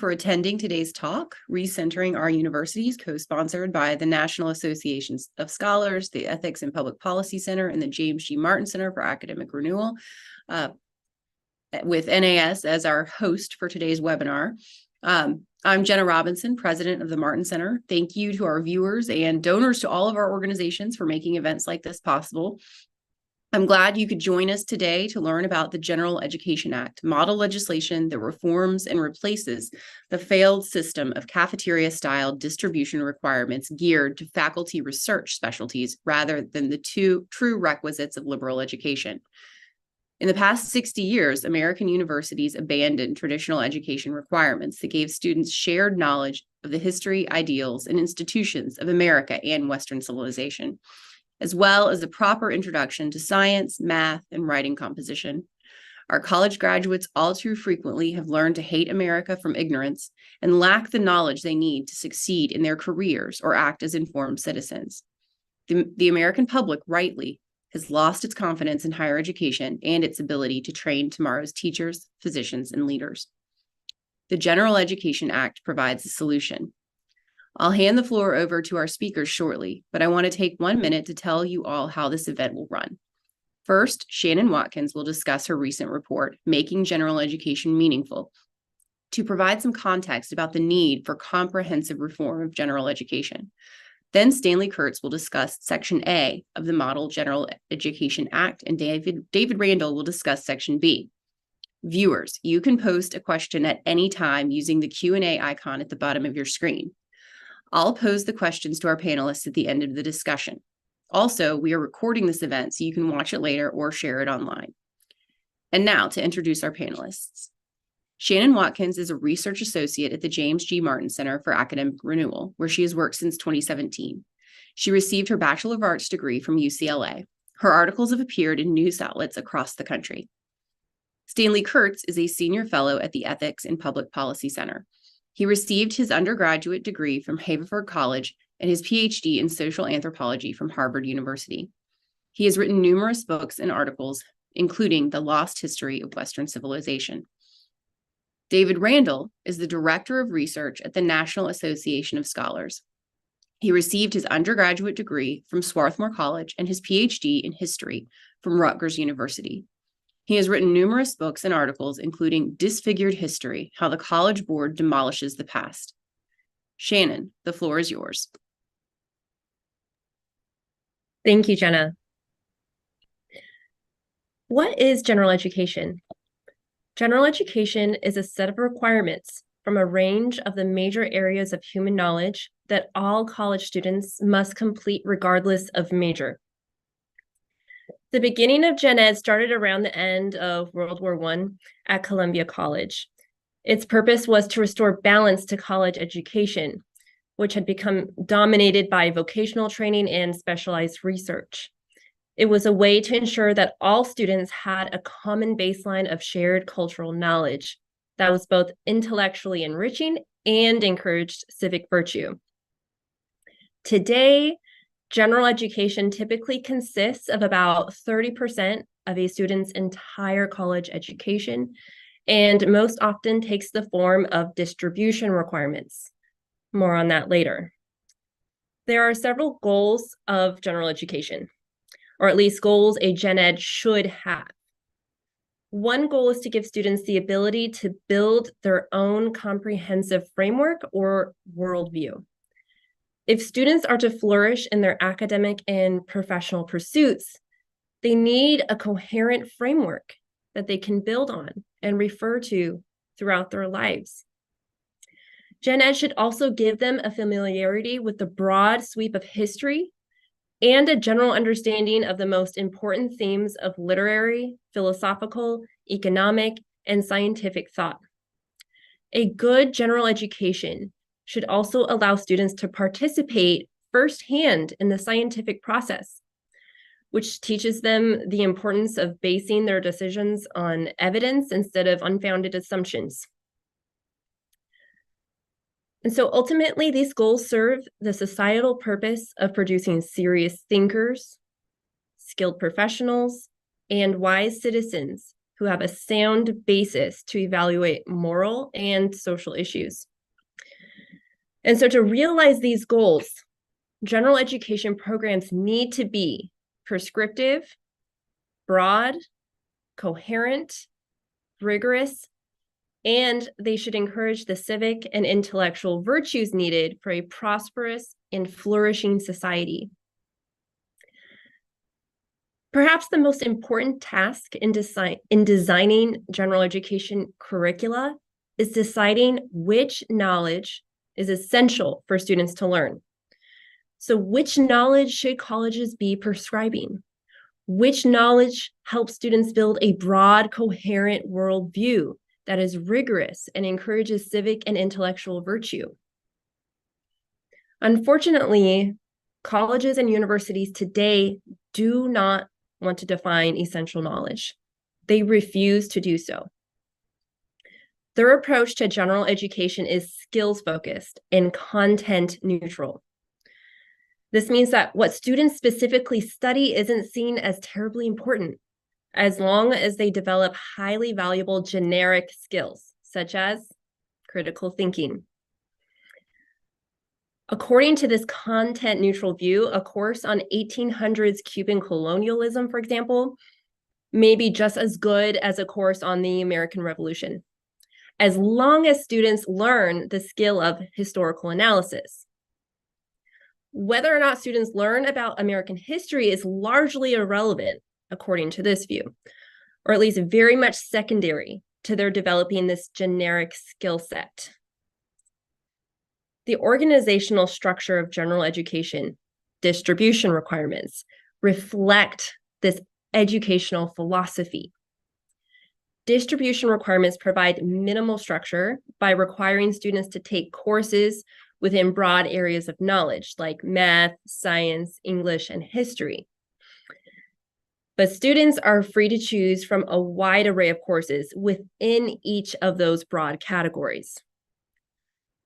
for attending today's talk, Recentering Our Universities, co-sponsored by the National Associations of Scholars, the Ethics and Public Policy Center, and the James G. Martin Center for Academic Renewal, with NAS as our host for today's webinar. I'm Jenna Robinson, president of the Martin Center. Thank you to our viewers and donors to all of our organizations for making events like this possible. I'm glad you could join us today to learn about the General Education Act, model legislation that reforms and replaces the failed system of cafeteria-style distribution requirements geared to faculty research specialties rather than the two true requisites of liberal education. In the past 60 years, American universities abandoned traditional education requirements that gave students shared knowledge of the history, ideals, and institutions of America and Western civilization, as well as a proper introduction to science, math, and writing composition. Our college graduates all too frequently have learned to hate America from ignorance and lack the knowledge they need to succeed in their careers or act as informed citizens. The American public rightly has lost its confidence in higher education and its ability to train tomorrow's teachers, physicians, and leaders. The General Education Act provides a solution. I'll hand the floor over to our speakers shortly, but I want to take 1 minute to tell you all how this event will run. First, Shannon Watkins will discuss her recent report, Making General Education Meaningful, to provide some context about the need for comprehensive reform of general education. Then Stanley Kurtz will discuss Section A of the Model General Education Act, and David Randall will discuss Section B. Viewers, you can post a question at any time using the Q&A icon at the bottom of your screen. I'll pose the questions to our panelists at the end of the discussion. Also, we are recording this event so you can watch it later or share it online. And now to introduce our panelists. Shannon Watkins is a research associate at the James G. Martin Center for Academic Renewal, where she has worked since 2017. She received her Bachelor of Arts degree from UCLA. Her articles have appeared in news outlets across the country. Stanley Kurtz is a senior fellow at the Ethics and Public Policy Center. He received his undergraduate degree from Haverford College and his PhD in social anthropology from Harvard University. He has written numerous books and articles, including The Lost History of Western Civilization. David Randall is the Director of Research at the National Association of Scholars. He received his undergraduate degree from Swarthmore College and his PhD in history from Rutgers University. He has written numerous books and articles, including Disfigured History, How the College Board Demolishes the Past. Shannon, the floor is yours. Thank you, Jenna. What is general education? General education is a set of requirements from a range of the major areas of human knowledge that all college students must complete regardless of major. The beginning of Gen Ed started around the end of World War I at Columbia College. Its purpose was to restore balance to college education, which had become dominated by vocational training and specialized research. It was a way to ensure that all students had a common baseline of shared cultural knowledge that was both intellectually enriching and encouraged civic virtue. Today, general education typically consists of about 30% of a student's entire college education, and most often takes the form of distribution requirements. More on that later. There are several goals of general education, or at least goals a gen ed should have. One goal is to give students the ability to build their own comprehensive framework or worldview. If students are to flourish in their academic and professional pursuits, they need a coherent framework that they can build on and refer to throughout their lives. Gen Ed should also give them a familiarity with the broad sweep of history and a general understanding of the most important themes of literary, philosophical, economic, and scientific thought. A good general education should also allow students to participate firsthand in the scientific process, which teaches them the importance of basing their decisions on evidence instead of unfounded assumptions. And so ultimately, these goals serve the societal purpose of producing serious thinkers, skilled professionals, and wise citizens who have a sound basis to evaluate moral and social issues. And so to realize these goals, general education programs need to be prescriptive, broad, coherent, rigorous, and they should encourage the civic and intellectual virtues needed for a prosperous and flourishing society. Perhaps the most important task in designing general education curricula is deciding which knowledge is essential for students to learn. So which knowledge should colleges be prescribing? Which knowledge helps students build a broad, coherent worldview that is rigorous and encourages civic and intellectual virtue? Unfortunately, colleges and universities today do not want to define essential knowledge. They refuse to do so. Their approach to general education is skills-focused and content-neutral. This means that what students specifically study isn't seen as terribly important, as long as they develop highly valuable generic skills, such as critical thinking. According to this content-neutral view, a course on 1800s Cuban colonialism, for example, may be just as good as a course on the American Revolution, as long as students learn the skill of historical analysis. Whether or not students learn about American history is largely irrelevant, according to this view, or at least very much secondary to their developing this generic skill set. The organizational structure of general education, distribution requirements, reflect this educational philosophy. Distribution requirements provide minimal structure by requiring students to take courses within broad areas of knowledge like math, science, English, and history. But students are free to choose from a wide array of courses within each of those broad categories.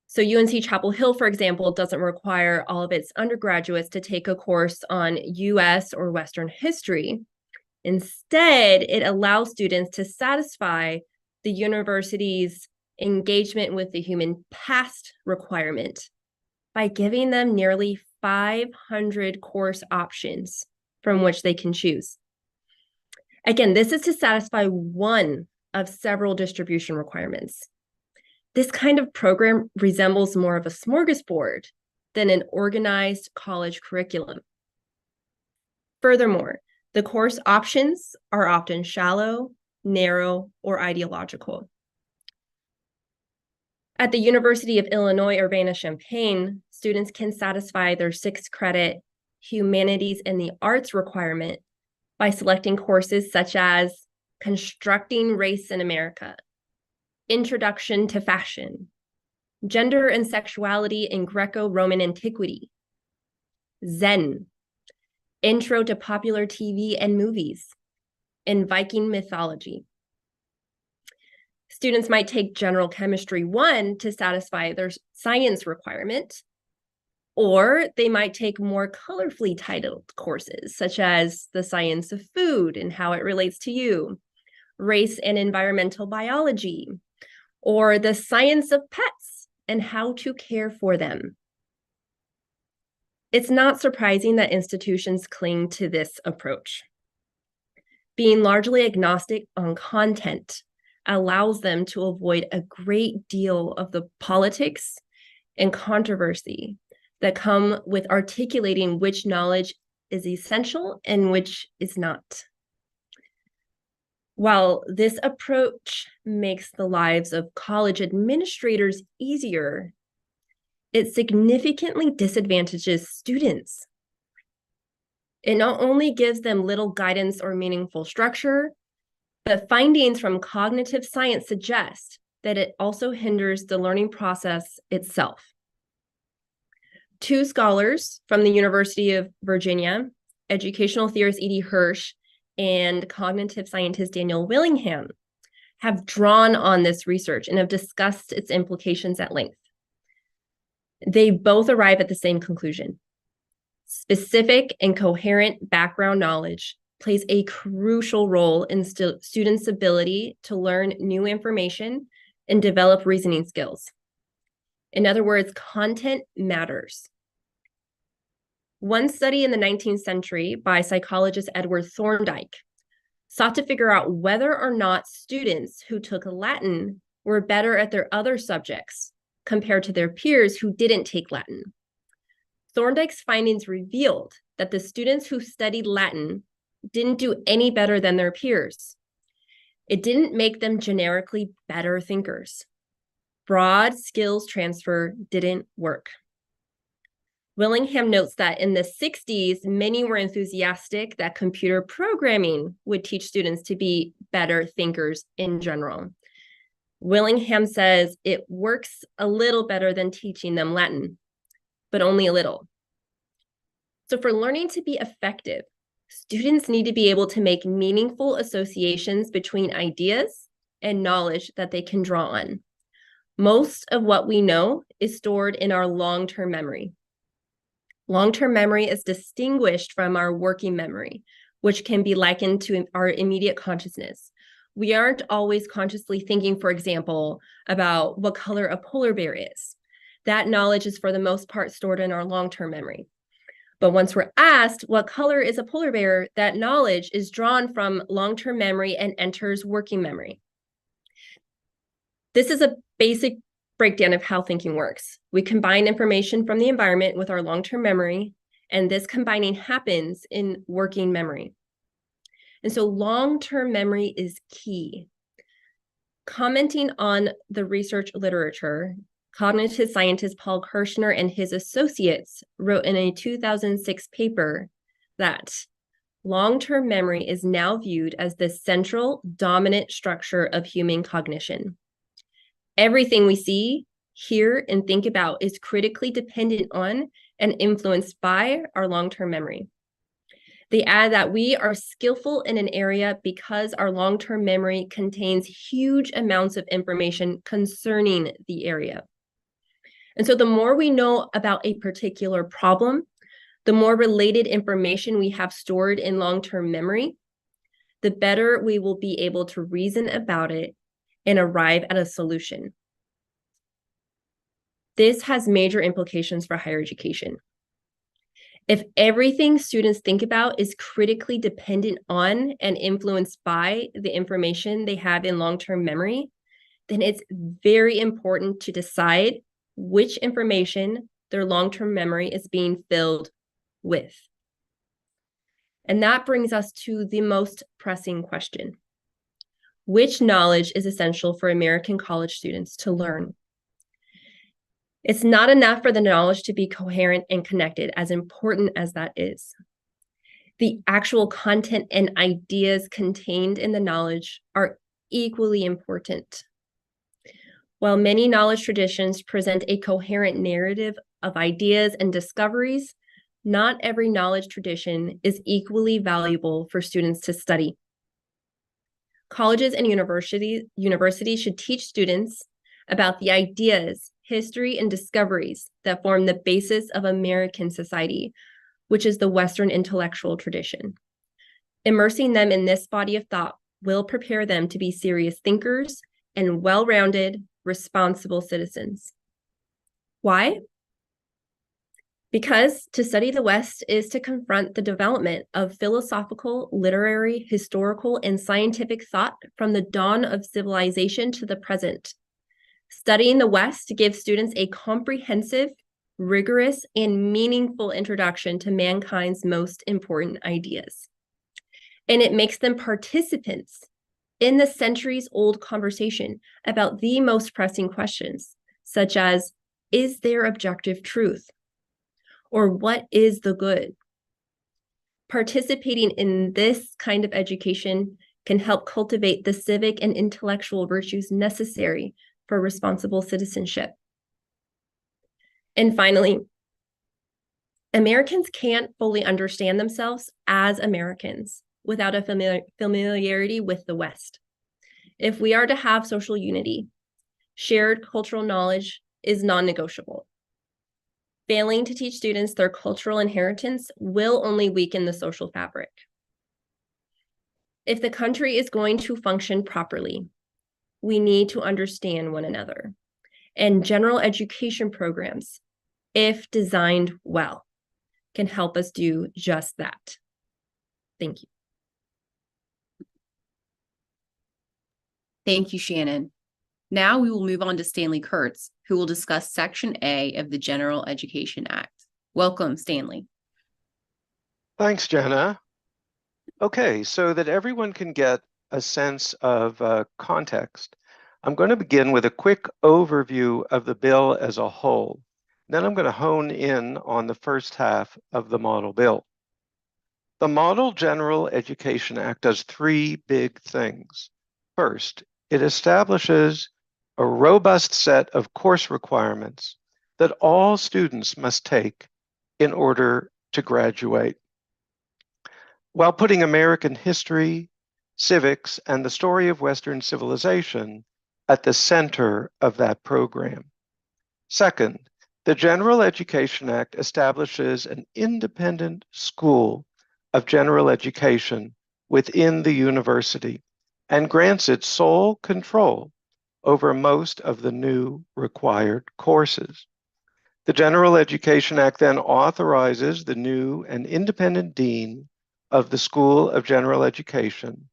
So UNC Chapel Hill, for example, doesn't require all of its undergraduates to take a course on US or Western history. Instead, it allows students to satisfy the university's engagement with the human past requirement by giving them nearly 500 course options from which they can choose. Again, this is to satisfy one of several distribution requirements. This kind of program resembles more of a smorgasbord than an organized college curriculum. Furthermore, the course options are often shallow, narrow, or ideological. At the University of Illinois Urbana-Champaign, students can satisfy their 6-credit humanities and the arts requirement by selecting courses such as Constructing Race in America, Introduction to Fashion, Gender and Sexuality in Greco-Roman Antiquity, Zen, Intro to Popular TV and Movies, and Viking Mythology. Students might take General Chemistry 1 to satisfy their science requirement, or they might take more colorfully titled courses, such as the science of food and how it relates to you, race and environmental biology, or the science of pets and how to care for them. It's not surprising that institutions cling to this approach. Being largely agnostic on content allows them to avoid a great deal of the politics and controversy that come with articulating which knowledge is essential and which is not. While this approach makes the lives of college administrators easier, it significantly disadvantages students. It not only gives them little guidance or meaningful structure, but findings from cognitive science suggest that it also hinders the learning process itself. 2 scholars from the University of Virginia, educational theorist E.D. Hirsch and cognitive scientist Daniel Willingham, have drawn on this research and have discussed its implications at length. They both arrive at the same conclusion. Specific and coherent background knowledge plays a crucial role in students' ability to learn new information and develop reasoning skills. In other words, content matters. One study in the 19th century by psychologist Edward Thorndike sought to figure out whether or not students who took Latin were better at their other subjects compared to their peers who didn't take Latin. Thorndike's findings revealed that the students who studied Latin didn't do any better than their peers. It didn't make them generically better thinkers. Broad skills transfer didn't work. Willingham notes that in the 60s, many were enthusiastic that computer programming would teach students to be better thinkers in general. Willingham says it works a little better than teaching them Latin, but only a little. So for learning to be effective, students need to be able to make meaningful associations between ideas and knowledge that they can draw on. Most of what we know is stored in our long-term memory. Long-term memory is distinguished from our working memory, which can be likened to our immediate consciousness. We aren't always consciously thinking, for example, about what color a polar bear is. That knowledge is for the most part stored in our long-term memory. But once we're asked what color is a polar bear, that knowledge is drawn from long-term memory and enters working memory. This is a basic breakdown of how thinking works. We combine information from the environment with our long-term memory, and this combining happens in working memory. And so long-term memory is key. Commenting on the research literature, cognitive scientist Paul Kirshner and his associates wrote in a 2006 paper that long-term memory is now viewed as the central dominant structure of human cognition. Everything we see, hear, and think about is critically dependent on and influenced by our long-term memory. They add that we are skillful in an area because our long-term memory contains huge amounts of information concerning the area. And so the more we know about a particular problem, the more related information we have stored in long-term memory, the better we will be able to reason about it and arrive at a solution. This has major implications for higher education. If everything students think about is critically dependent on and influenced by the information they have in long-term memory, then it's very important to decide which information their long-term memory is being filled with. And that brings us to the most pressing question. Which knowledge is essential for American college students to learn? It's not enough for the knowledge to be coherent and connected, as important as that is. The actual content and ideas contained in the knowledge are equally important. While many knowledge traditions present a coherent narrative of ideas and discoveries, not every knowledge tradition is equally valuable for students to study. Colleges and universities should teach students about the ideas, history, and discoveries that form the basis of American society, which is the Western intellectual tradition. Immersing them in this body of thought will prepare them to be serious thinkers and well-rounded, responsible citizens. Why? Because to study the West is to confront the development of philosophical, literary, historical, and scientific thought from the dawn of civilization to the present. Studying the West gives students a comprehensive, rigorous, and meaningful introduction to mankind's most important ideas. And it makes them participants in the centuries-old conversation about the most pressing questions, such as, is there objective truth? Or what is the good? Participating in this kind of education can help cultivate the civic and intellectual virtues necessary for responsible citizenship. And finally, Americans can't fully understand themselves as Americans without a familiarity with the West. If we are to have social unity, shared cultural knowledge is non-negotiable. Failing to teach students their cultural inheritance will only weaken the social fabric. If the country is going to function properly, we need to understand one another. And general education programs, if designed well, can help us do just that. Thank you. Thank you, Shannon. Now we will move on to Stanley Kurtz, who will discuss Section A of the General Education Act. Welcome, Stanley. Thanks, Jenna. Okay, so that everyone can get a sense of context, I'm going to begin with a quick overview of the bill as a whole. Then I'm going to hone in on the first half of the model bill. The Model General Education Act does three big things. First, it establishes a robust set of course requirements that all students must take in order to graduate, while putting American history, civics, and the story of Western civilization at the center of that program. Second, the General Education Act establishes an independent school of general education within the university and grants it sole control over most of the new required courses. The General Education Act then authorizes the new and independent dean of the School of General Education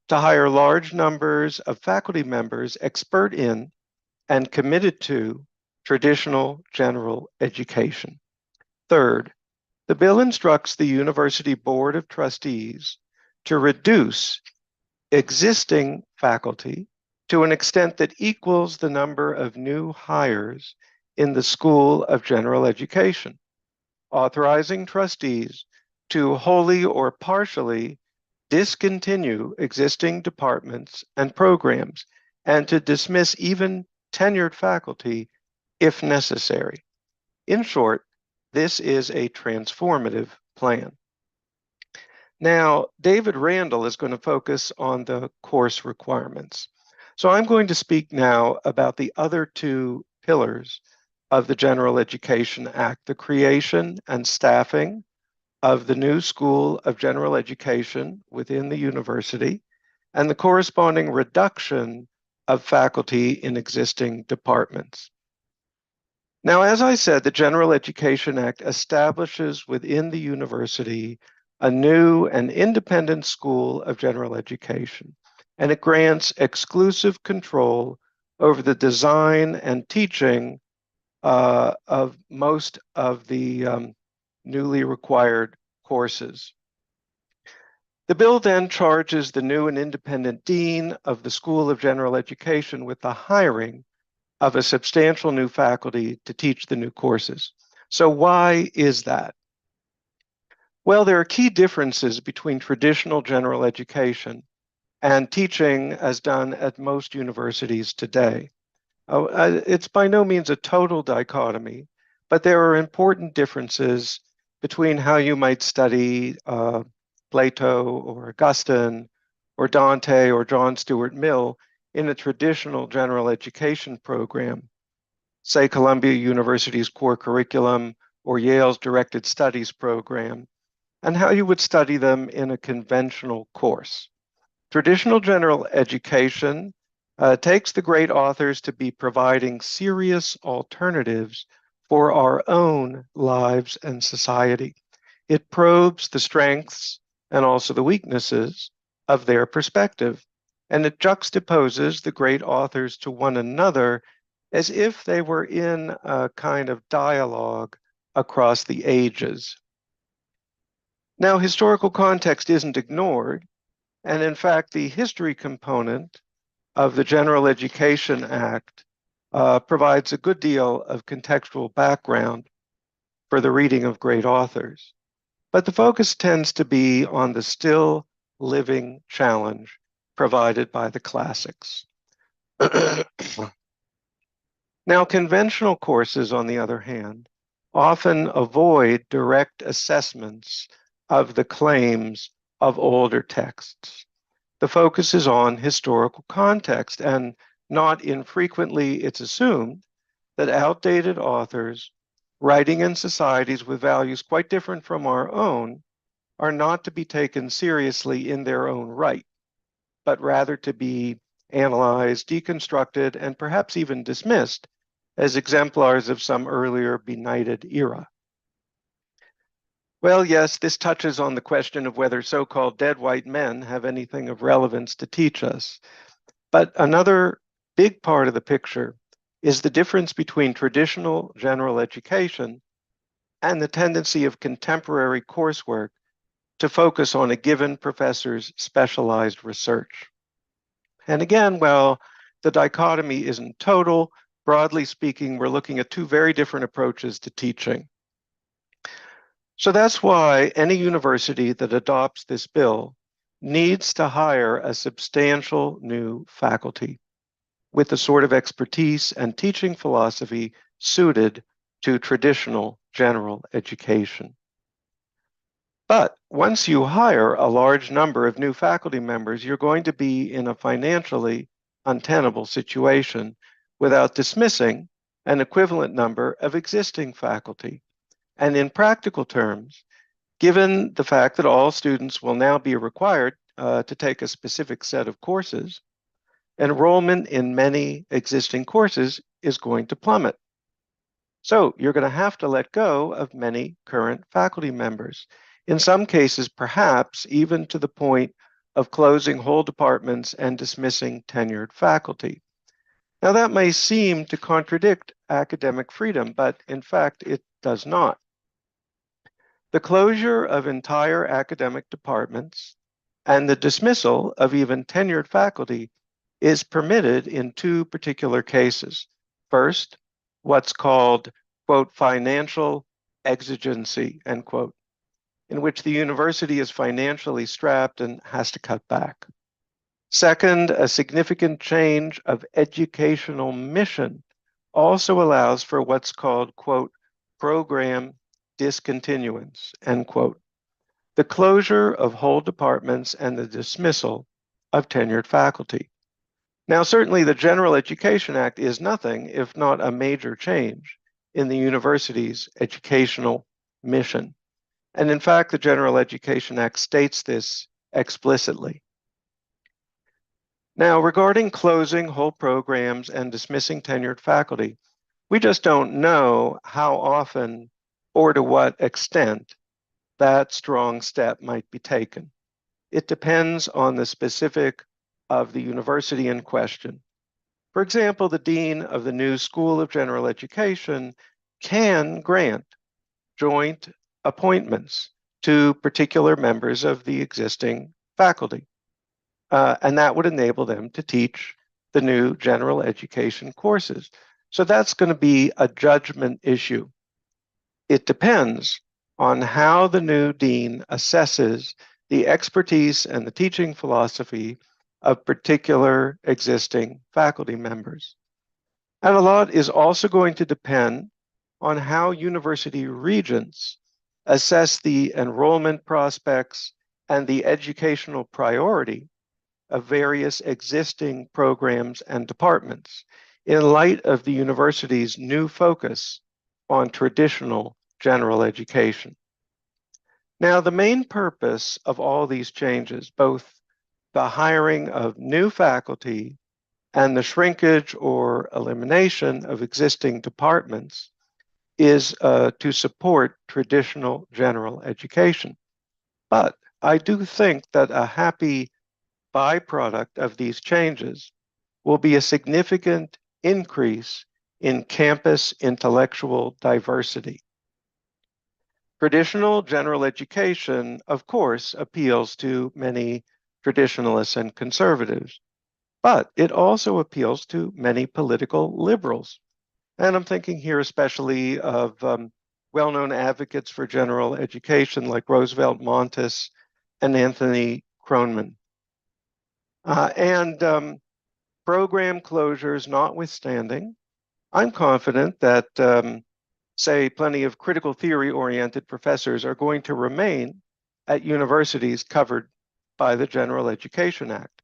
to hire large numbers of faculty members expert in and committed to traditional general education. Third, the bill instructs the University Board of Trustees to reduce existing faculty to an extent that equals the number of new hires in the School of General Education, authorizing trustees to wholly or partially discontinue existing departments and programs and to dismiss even tenured faculty if necessary. In short, this is a transformative plan. Now, David Randall is going to focus on the course requirements. So I'm going to speak now about the other two pillars of the General Education Act, the creation and staffing of the new School of General Education within the university, and the corresponding reduction of faculty in existing departments. Now, as I said, the General Education Act establishes within the university a new and independent School of General Education, and it grants exclusive control over the design and teaching of most of the newly required courses. The bill then charges the new and independent dean of the School of General Education with the hiring of a substantial new faculty to teach the new courses. So why is that? Well, there are key differences between traditional general education and teaching as done at most universities today. It's by no means a total dichotomy, but there are important differences between how you might study Plato or Augustine or Dante or John Stuart Mill in a traditional general education program, say Columbia University's core curriculum or Yale's directed studies program, and how you would study them in a conventional course. Traditional general education takes the great authors to be providing serious alternatives for our own lives and society. It probes the strengths and also the weaknesses of their perspective, and it juxtaposes the great authors to one another as if they were in a kind of dialogue across the ages. Now, historical context isn't ignored, and in fact, the history component of the General Education Act provides a good deal of contextual background for the reading of great authors. But the focus tends to be on the still living challenge provided by the classics. Now, conventional courses, on the other hand, often avoid direct assessments of the claims of older texts. The focus is on historical context, and not infrequently it's assumed that outdated authors writing in societies with values quite different from our own are not to be taken seriously in their own right. but rather to be analyzed, deconstructed, and perhaps even dismissed as exemplars of some earlier benighted era. Well, yes, this touches on the question of whether so-called dead white men have anything of relevance to teach us. But another big part of the picture is the difference between traditional general education and the tendency of contemporary coursework to focus on a given professor's specialized research. And again, while the dichotomy isn't total, broadly speaking, we're looking at two very different approaches to teaching. So that's why any university that adopts this bill needs to hire a substantial new faculty with the sort of expertise and teaching philosophy suited to traditional general education. But once you hire a large number of new faculty members, you're going to be in a financially untenable situation without dismissing an equivalent number of existing faculty. And in practical terms, given the fact that all students will now be required to take a specific set of courses, enrollment in many existing courses is going to plummet. So you're going to have to let go of many current faculty members. In some cases, perhaps even to the point of closing whole departments and dismissing tenured faculty. Now, that may seem to contradict academic freedom, but in fact, it does not. The closure of entire academic departments and the dismissal of even tenured faculty is permitted in two particular cases. First, what's called, quote, financial exigency, end quote, in which the university is financially strapped and has to cut back. Second, a significant change of educational mission also allows for what's called, quote, program discontinuance, end quote, the closure of whole departments and the dismissal of tenured faculty. Now, certainly the General Education Act is nothing if not a major change in the university's educational mission. And in fact, the General Education Act states this explicitly. Now, regarding closing whole programs and dismissing tenured faculty, we just don't know how often or to what extent that strong step might be taken. It depends on the specific of the university in question. For example, the dean of the new School of General Education can grant joint appointments to particular members of the existing faculty, and that would enable them to teach the new general education courses. So that's going to be a judgment issue. It depends on how the new dean assesses the expertise and the teaching philosophy of particular existing faculty members. And a lot is also going to depend on how university regents assess the enrollment prospects and the educational priority of various existing programs and departments in light of the university's new focus on traditional general education. Now, the main purpose of all these changes, both the hiring of new faculty and the shrinkage or elimination of existing departments, is to support traditional general education. But I do think that a happy byproduct of these changes will be a significant increase in campus intellectual diversity. Traditional general education, of course, appeals to many traditionalists and conservatives, but it also appeals to many political liberals. And I'm thinking here especially of well-known advocates for general education like Roosevelt Montes and Anthony Kroneman. Program closures notwithstanding, I'm confident that say, plenty of critical theory-oriented professors are going to remain at universities covered by the General Education Act.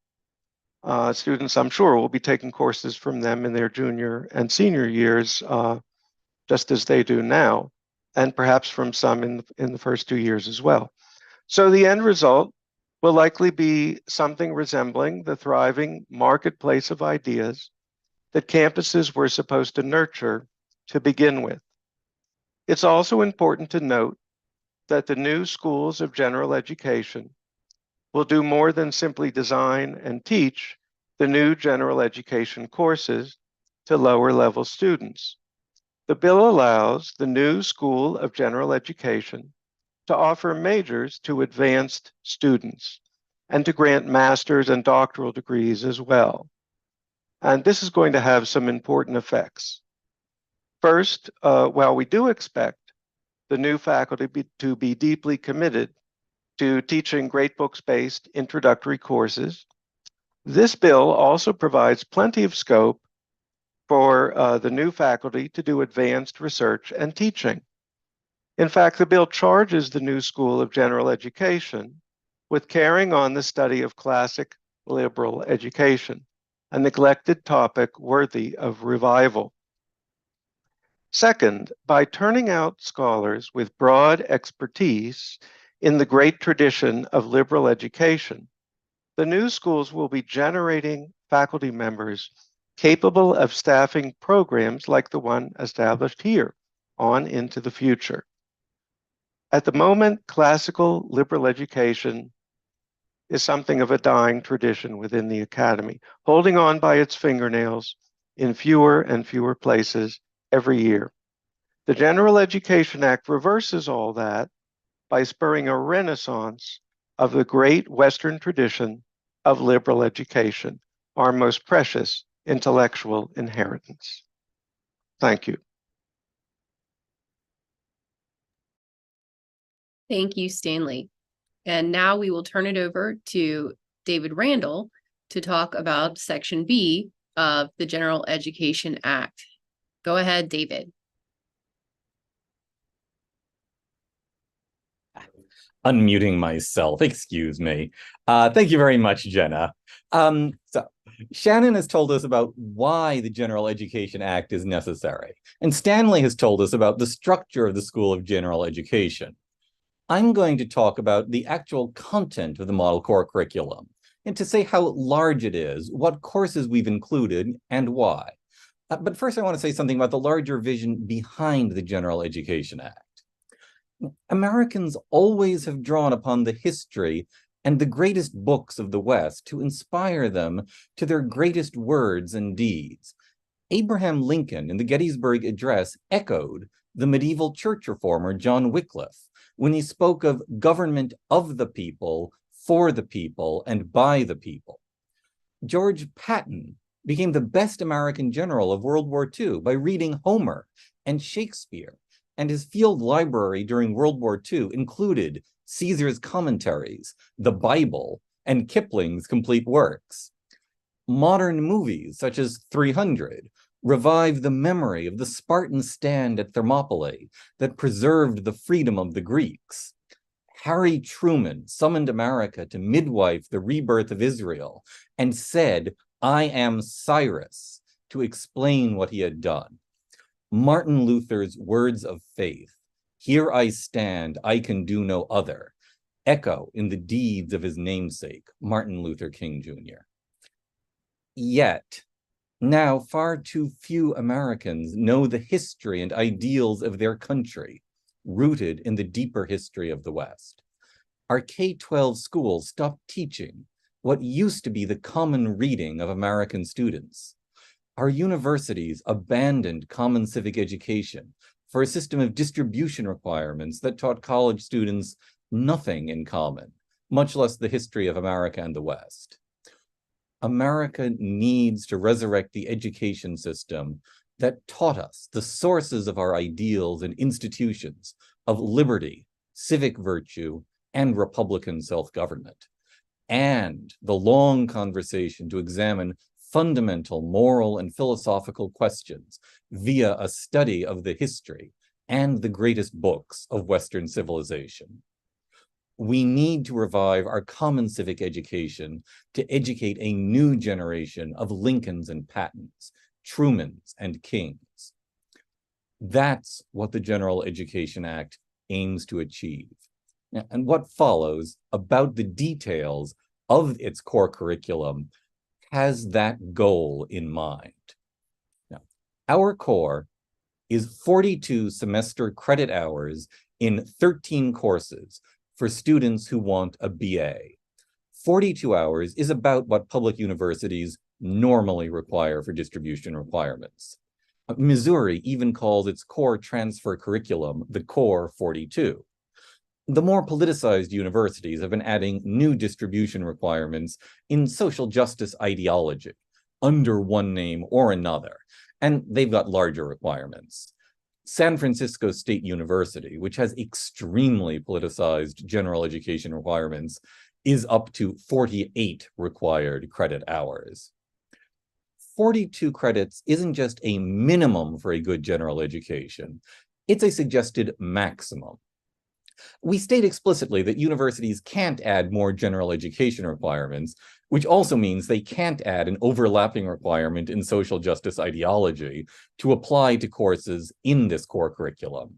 Students, I'm sure, will be taking courses from them in their junior and senior years, just as they do now, and perhaps from some in the first 2 years as well. So the end result will likely be something resembling the thriving marketplace of ideas that campuses were supposed to nurture to begin with. It's also important to note that the new schools of general education will do more than simply design and teach the new general education courses to lower level students. The bill allows the new School of General Education to offer majors to advanced students and to grant master's and doctoral degrees as well. And this is going to have some important effects. First, while we do expect the new faculty to be deeply committed to teaching great books-based introductory courses, this bill also provides plenty of scope for the new faculty to do advanced research and teaching. In fact, the bill charges the new School of General Education with carrying on the study of classic liberal education, a neglected topic worthy of revival. Second, by turning out scholars with broad expertise in the great tradition of liberal education, the new schools will be generating faculty members capable of staffing programs like the one established here on into the future. At the moment, classical liberal education is something of a dying tradition within the academy, holding on by its fingernails in fewer and fewer places every year. The General Education Act reverses all that by spurring a renaissance of the great Western tradition of liberal education, our most precious intellectual inheritance. Thank you. Thank you, Stanley. And now we will turn it over to David Randall to talk about Section B of the General Education Act. Go ahead, David. Unmuting myself, excuse me. Thank you very much, Jenna. So Shannon has told us about why the General Education Act is necessary, and Stanley has told us about the structure of the School of General Education. I'm going to talk about the actual content of the Model Core curriculum, and to say how large it is, what courses we've included, and why. But first, I want to say something about the larger vision behind the General Education Act. Americans always have drawn upon the history and the greatest books of the West to inspire them to their greatest words and deeds. Abraham Lincoln, in the Gettysburg Address, echoed the medieval church reformer John Wycliffe when he spoke of government of the people, for the people, and by the people. George Patton became the best American general of World War II by reading Homer and Shakespeare, and his field library during World War II included Caesar's Commentaries, the Bible, and Kipling's complete works. Modern movies, such as 300, revived the memory of the Spartan stand at Thermopylae that preserved the freedom of the Greeks. Harry Truman summoned America to midwife the rebirth of Israel and said, "I am Cyrus," to explain what he had done. Martin Luther's words of faith, "Here I stand, I can do no other," echo in the deeds of his namesake, Martin Luther King Jr. Yet, now far too few Americans know the history and ideals of their country, rooted in the deeper history of the West. Our K-12 schools stopped teaching what used to be the common reading of American students. Our universities abandoned common civic education for a system of distribution requirements that taught college students nothing in common, much less the history of America and the West. America needs to resurrect the education system that taught us the sources of our ideals and institutions of liberty, civic virtue, and Republican self-government, and the long conversation to examine fundamental moral and philosophical questions via a study of the history and the greatest books of Western civilization. We need to revive our common civic education to educate a new generation of Lincolns and Pattons, Trumans and Kings. That's what the General Education Act aims to achieve. And what follows about the details of its core curriculum has that goal in mind. Now, our core is 42 semester credit hours in 13 courses for students who want a BA. 42 hours is about what public universities normally require for distribution requirements. Missouri even calls its core transfer curriculum the Core 42. The more politicized universities have been adding new distribution requirements in social justice ideology under one name or another, and they've got larger requirements. San Francisco State University, which has extremely politicized general education requirements, is up to 48 required credit hours. 42 credits isn't just a minimum for a good general education, it's a suggested maximum. We state explicitly that universities can't add more general education requirements, which also means they can't add an overlapping requirement in social justice ideology to apply to courses in this core curriculum.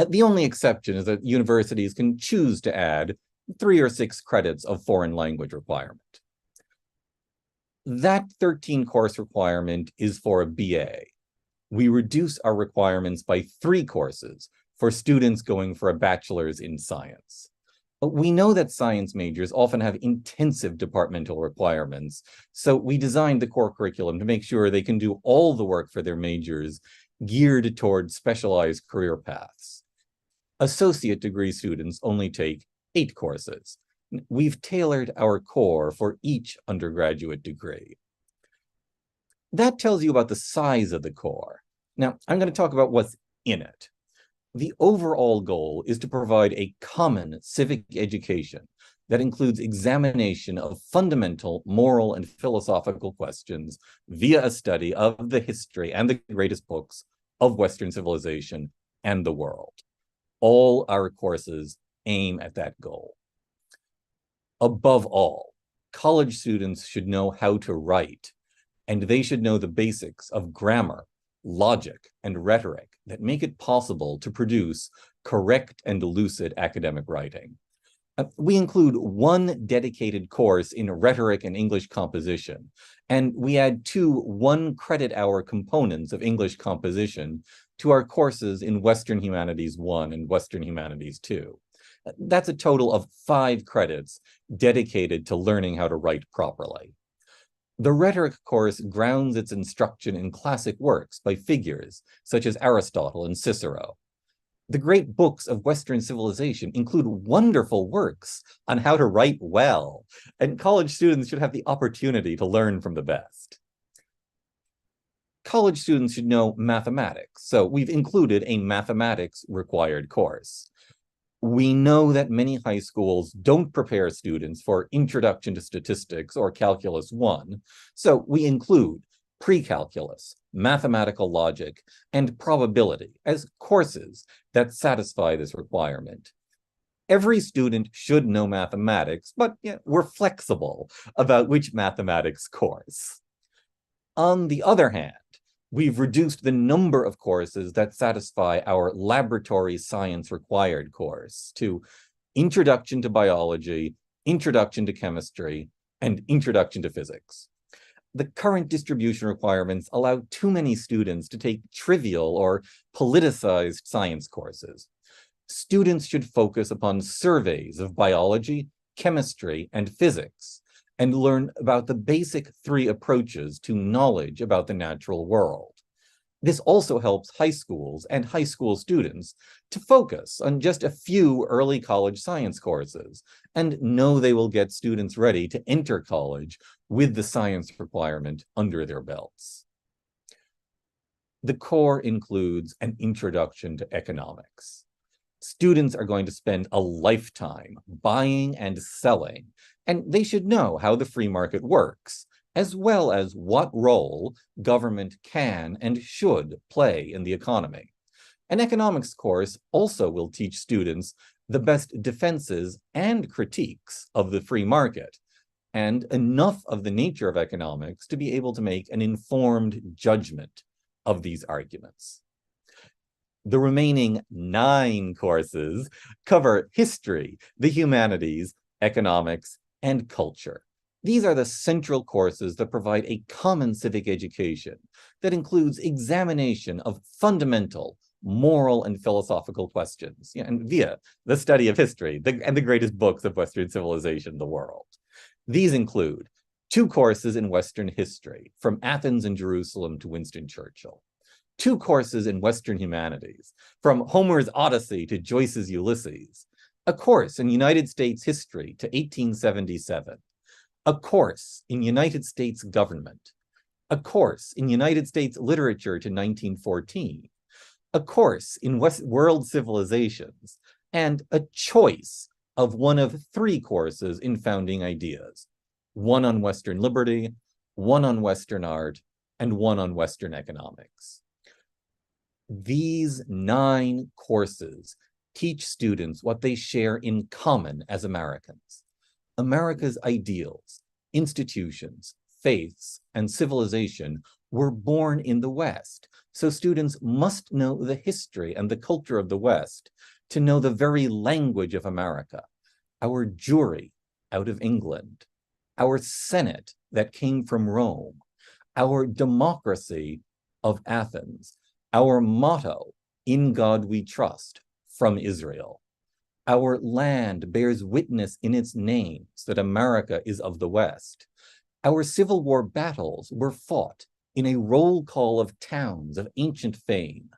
The only exception is that universities can choose to add 3 or 6 credits of foreign language requirement. That 13 course requirement is for a BA. We reduce our requirements by 3 courses for students going for a bachelor's in science. But we know that science majors often have intensive departmental requirements, so we designed the core curriculum to make sure they can do all the work for their majors geared towards specialized career paths. Associate degree students only take 8 courses. We've tailored our core for each undergraduate degree. That tells you about the size of the core. Now, I'm going to talk about what's in it. The overall goal is to provide a common civic education that includes examination of fundamental moral and philosophical questions via a study of the history and the greatest books of Western civilization and the world. All our courses aim at that goal. Above all, college students should know how to write, and they should know the basics of grammar, logic, and rhetoric that make it possible to produce correct and lucid academic writing. We include 1 dedicated course in rhetoric and English composition, and we add 2 one-credit-hour components of English composition to our courses in Western Humanities 1 and Western Humanities 2. That's a total of 5 credits dedicated to learning how to write properly. The rhetoric course grounds its instruction in classic works by figures such as Aristotle and Cicero. The great books of Western civilization include wonderful works on how to write well, and college students should have the opportunity to learn from the best. College students should know mathematics, so we've included a mathematics required course. We know that many high schools don't prepare students for Introduction to Statistics or Calculus 1, so we include pre-calculus, mathematical logic, and probability as courses that satisfy this requirement. Every student should know mathematics, but we're flexible about which mathematics course. On the other hand, we've reduced the number of courses that satisfy our laboratory science required course to Introduction to Biology, Introduction to Chemistry, and Introduction to Physics. The current distribution requirements allow too many students to take trivial or politicized science courses. Students should focus upon surveys of biology, chemistry, and physics, and learn about the basic 3 approaches to knowledge about the natural world. This also helps high schools and high school students to focus on just a few early college science courses and know they will get students ready to enter college with the science requirement under their belts. The core includes an introduction to economics. Students are going to spend a lifetime buying and selling, and they should know how the free market works, as well as what role government can and should play in the economy. An economics course also will teach students the best defenses and critiques of the free market, and enough of the nature of economics to be able to make an informed judgment of these arguments. The remaining 9 courses cover history, the humanities, economics, and culture. These are the central courses that provide a common civic education that includes examination of fundamental moral and philosophical questions, and via the study of history and the greatest books of Western civilization in the world. These include 2 courses in Western history, from Athens and Jerusalem to Winston Churchill, 2 courses in Western humanities, from Homer's Odyssey to Joyce's Ulysses, a course in United States history to 1877, a course in United States government, a course in United States literature to 1914, a course in world civilizations, and a choice of one of 3 courses in founding ideas, 1 on Western liberty, 1 on Western art, and 1 on Western economics. These 9 courses teach students what they share in common as Americans. America's ideals, institutions, faiths, and civilization were born in the West, so students must know the history and the culture of the West to know the very language of America. Our jury out of England, our Senate that came from Rome, our democracy of Athens, our motto, "In God We Trust," from Israel. Our land bears witness in its names that America is of the West. Our Civil War battles were fought in a roll call of towns of ancient fame: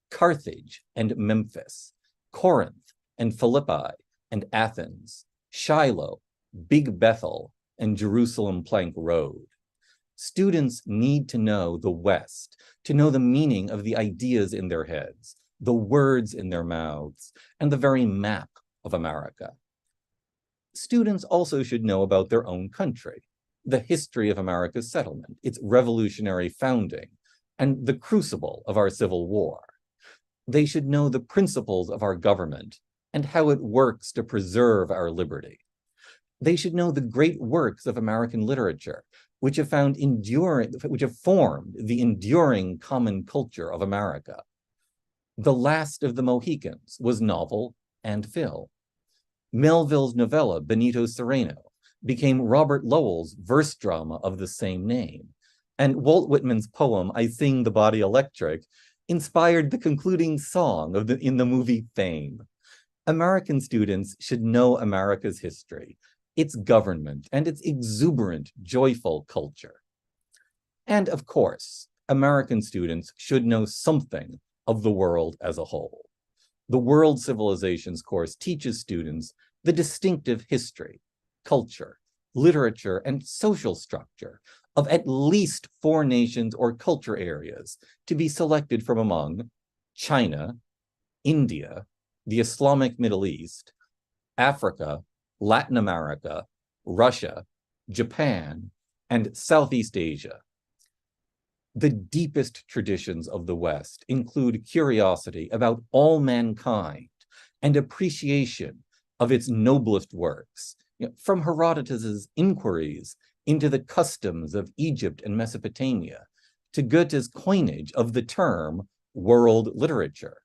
Carthage and Memphis, Corinth and Philippi and Athens, Shiloh, Big Bethel, and Jerusalem Plank Road. Students need to know the West, to know the meaning of the ideas in their heads, the words in their mouths, and the very map of America. Students also should know about their own country, the history of America's settlement, its revolutionary founding, and the crucible of our Civil War. They should know the principles of our government and how it works to preserve our liberty. They should know the great works of American literature, which have formed the enduring common culture of America. The Last of the Mohicans was novel and film. Melville's novella, Benito Cereno, became Robert Lowell's verse drama of the same name. And Walt Whitman's poem, I Sing the Body Electric, inspired the concluding song in the movie Fame. American students should know America's history, its government, and its exuberant, joyful culture. And of course, American students should know something of the world as a whole. The World Civilizations course teaches students the distinctive history, culture, literature, and social structure of at least 4 nations or culture areas to be selected from among China, India, the Islamic Middle East, Africa, Latin America, Russia, Japan, and Southeast Asia. The deepest traditions of the West include curiosity about all mankind and appreciation of its noblest works, from Herodotus's inquiries into the customs of Egypt and Mesopotamia to Goethe's coinage of the term world literature.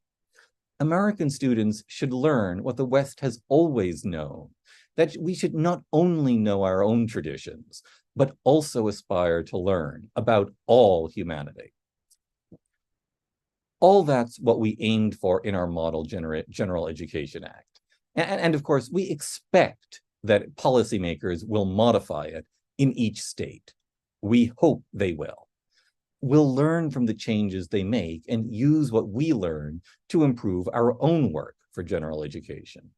American students should learn what the West has always known, that we should not only know our own traditions, but also aspire to learn about all humanity. All that's what we aimed for in our Model General Education Act. And of course, we expect that policymakers will modify it in each state. We hope they will. We'll learn from the changes they make and use what we learn to improve our own work for general education.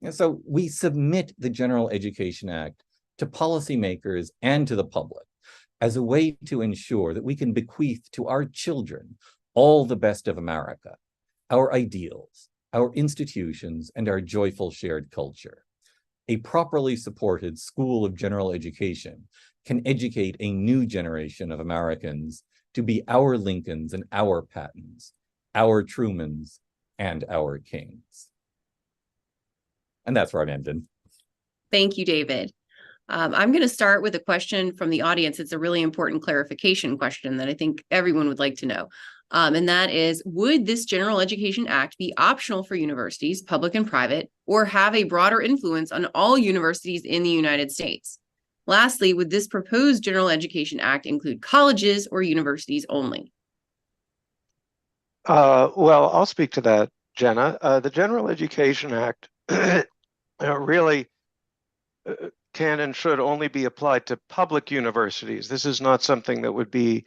And so we submit the General Education Act to policymakers and to the public as a way to ensure that we can bequeath to our children all the best of America, our ideals, our institutions, and our joyful shared culture. A properly supported school of general education can educate a new generation of Americans to be our Lincolns and our Pattons, our Trumans and our Kings. And that's where I'm ending. Thank you, David. I'm going to start with a question from the audience. It's a really important clarification question that I think everyone would like to know. And that is, would this General Education Act be optional for universities, public and private, or have a broader influence on all universities in the United States? Lastly, would this proposed General Education Act include colleges or universities only? Well, I'll speak to that, Jenna. The General Education Act really can and should only be applied to public universities. This is not something that would be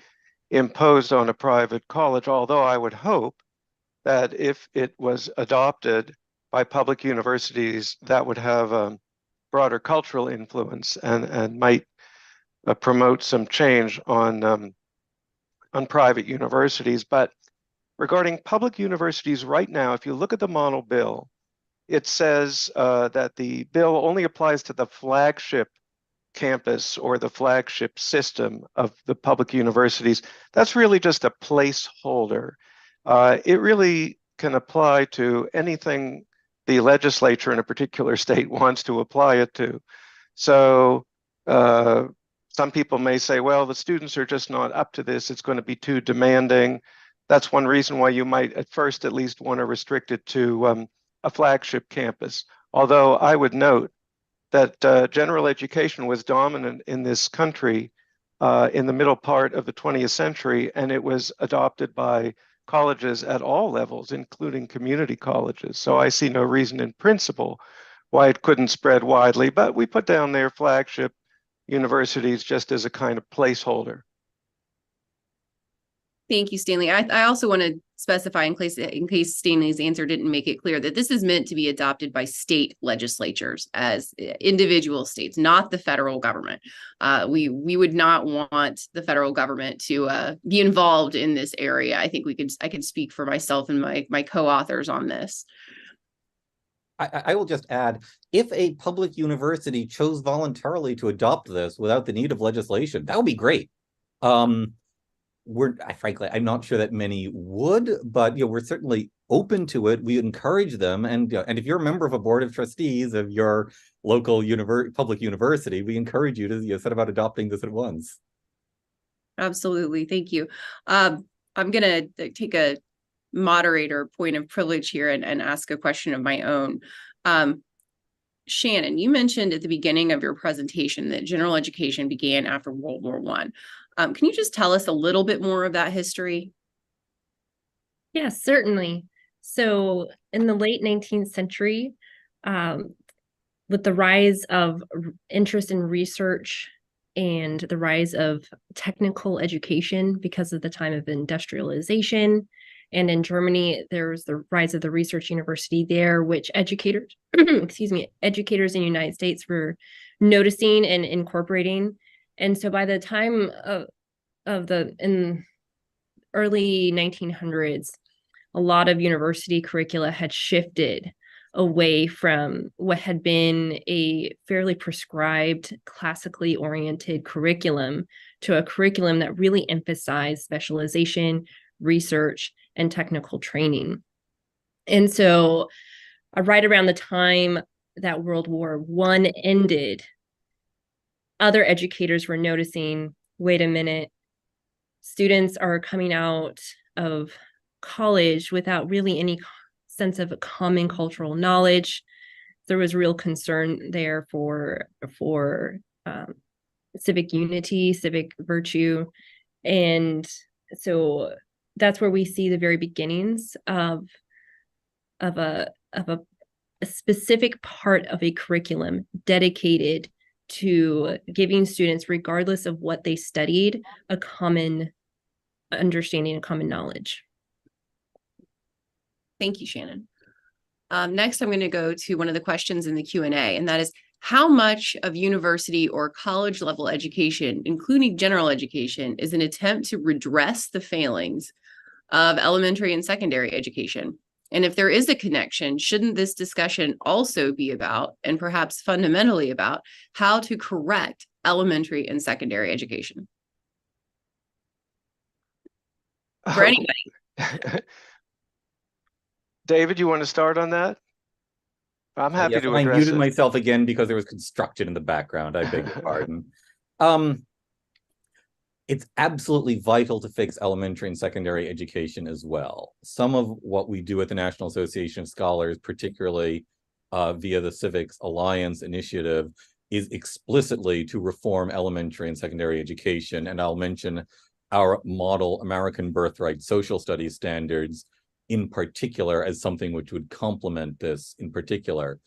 imposed on a private college, although I would hope that if it was adopted by public universities, that would have a broader cultural influence and might promote some change on private universities. But regarding public universities right now, if you look at the model bill, it says that the bill only applies to the flagship campus or the flagship system of the public universities. That's really just a placeholder. It really can apply to anything the legislature in a particular state wants to apply it to. So some people may say, well, the students are just not up to this. It's going to be too demanding. That's one reason why you might at first at least want to restrict it to a flagship campus. Although I would note that general education was dominant in this country in the middle part of the 20th century, and it was adopted by colleges at all levels, including community colleges. So I see no reason in principle why it couldn't spread widely, but we put down their flagship universities just as a kind of placeholder. Thank you, Stanley. I also want to specify in case Stanley's answer didn't make it clear that this is meant to be adopted by state legislatures as individual states, not the federal government. We would not want the federal government to be involved in this area. I think I could speak for myself and my co-authors on this. I will just add, if a public university chose voluntarily to adopt this without the need of legislation, that would be great. Frankly, I'm not sure that many would, but we're certainly open to it. We encourage them, and if you're a member of a board of trustees of your local public university, we encourage you to set about adopting this at once. Absolutely, thank you. I'm gonna take a moderator point of privilege here and ask a question of my own. Shannon, you mentioned at the beginning of your presentation that general education began after World War I. Can you just tell us a little bit more of that history? Yes, certainly. So in the late 19th century, with the rise of interest in research and the rise of technical education because of the time of industrialization, and in Germany, there was the rise of the research university there, which educators, educators in the United States were noticing and incorporating. And so by the time in early 1900s, a lot of university curricula had shifted away from what had been a fairly prescribed, classically oriented curriculum to a curriculum that really emphasized specialization, research, and technical training. And so right around the time that World War I ended, other educators were noticing, wait a minute, students are coming out of college without really any sense of a common cultural knowledge. There was real concern there for civic unity, civic virtue. And so that's where we see the very beginnings of a specific part of a curriculum dedicated to giving students, regardless of what they studied, a common understanding and common knowledge. Thank you, Shannon. Next, I'm going to go to one of the questions in the Q&A, and that is, how much of university or college level education, including general education, is an attempt to redress the failings of elementary and secondary education? And if there is a connection, shouldn't this discussion also be about, and perhaps fundamentally about, how to correct elementary and secondary education? For anybody. David, you want to start on that? I'm happy to address I muted it. myself again because there was construction in the background. I beg your pardon. it's absolutely vital to fix elementary and secondary education as well. Some of what we do at the National Association of Scholars, particularly via the Civics Alliance initiative, is explicitly to reform elementary and secondary education. And I'll mention our model American Birthright social studies standards in particular as something which would complement this in particular.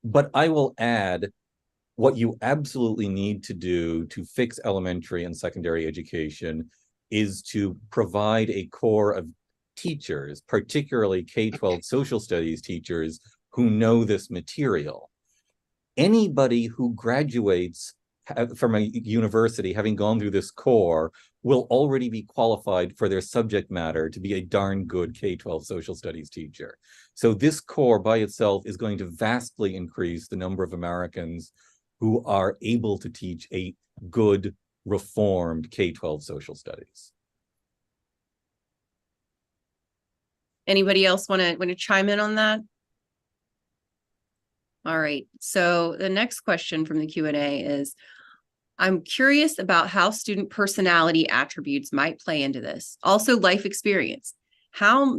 But I will add, what you absolutely need to do to fix elementary and secondary education is to provide a core of teachers, particularly K-12 social studies teachers, who know this material. Anybody who graduates from a university having gone through this core will already be qualified for their subject matter to be a darn good K-12 social studies teacher. So this core by itself is going to vastly increase the number of Americans who are able to teach a good, reformed K-12 social studies. Anybody else want to chime in on that? All right. So the next question from the Q&A is, I'm curious about how student personality attributes might play into this. Also, life experience. How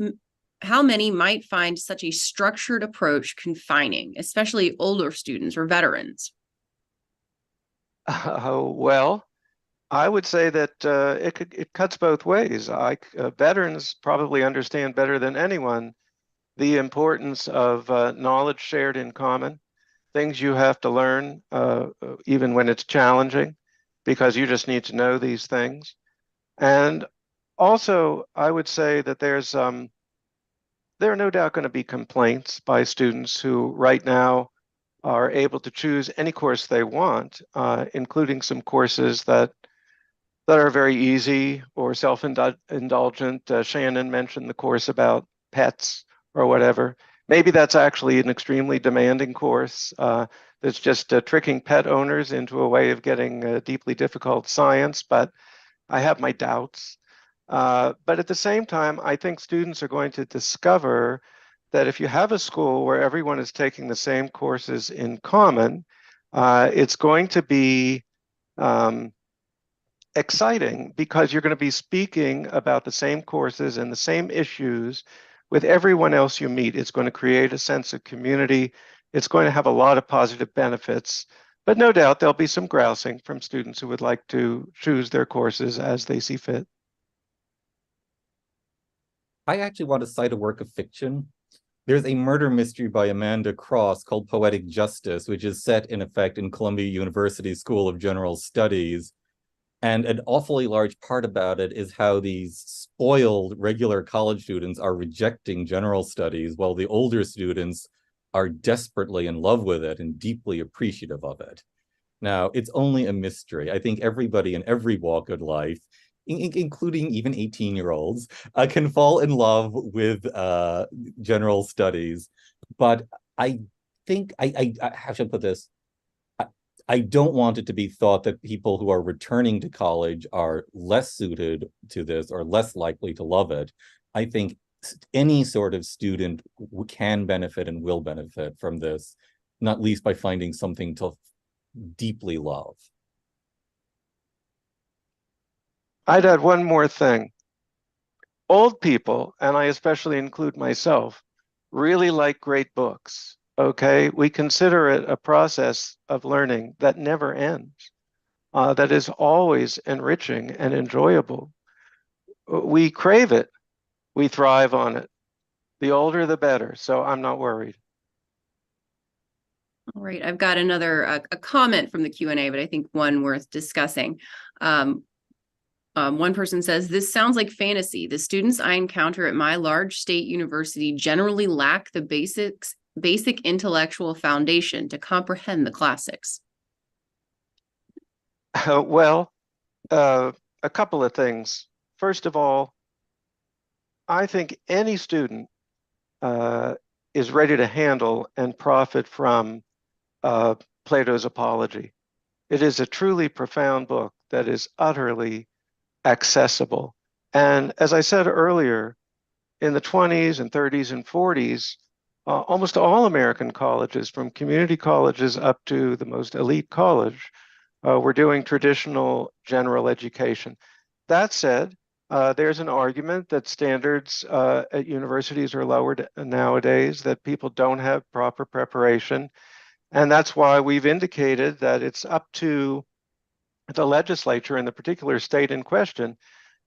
many might find such a structured approach confining, especially older students or veterans? Well, I would say that it cuts both ways. Veterans probably understand better than anyone the importance of knowledge shared in common, things you have to learn even when it's challenging, because you just need to know these things. And also, I would say that there are no doubt going to be complaints by students who right now are able to choose any course they want, including some courses that are very easy or self-indulgent. Shannon mentioned the course about pets or whatever. Maybe that's actually an extremely demanding course that's just tricking pet owners into a way of getting deeply difficult science, but I have my doubts. But at the same time, I think students are going to discover that if you have a school where everyone is taking the same courses in common, it's going to be exciting, because you're going to be speaking about the same courses and the same issues with everyone else you meet. It's going to create a sense of community. It's going to have a lot of positive benefits, but no doubt there'll be some grousing from students who would like to choose their courses as they see fit. I actually want to cite a work of fiction. There's a murder mystery by Amanda Cross called Poetic Justice, which is set in effect in Columbia University School of General Studies. And an awfully large part about it is how these spoiled regular college students are rejecting general studies, while the older students are desperately in love with it and deeply appreciative of it. Now, it's only a mystery. I think everybody in every walk of life, including even 18-year-olds, can fall in love with general studies. But I think, how should I put this? I don't want it to be thought that people who are returning to college are less suited to this or less likely to love it. I think any sort of student can benefit and will benefit from this, not least by finding something to deeply love. I'd add one more thing. Old people, and I especially include myself, really like great books. Okay, we consider it a process of learning that never ends, that is always enriching and enjoyable. We crave it, we thrive on it. The older, the better, so I'm not worried. All right, I've got another a comment from the Q&A, but I think one worth discussing. One person says, this sounds like fantasy. The students I encounter at my large state university generally lack the basic intellectual foundation to comprehend the classics. Well, a couple of things. First of all, I think any student is ready to handle and profit from Plato's Apology. It is a truly profound book that is utterly accessible. And as I said earlier, in the 20s and 30s and 40s, almost all American colleges, from community colleges up to the most elite college, were doing traditional general education. that said, there's an argument that standards at universities are lowered nowadays, that people don't have proper preparation. And that's why we've indicated that it's up to the legislature in the particular state in question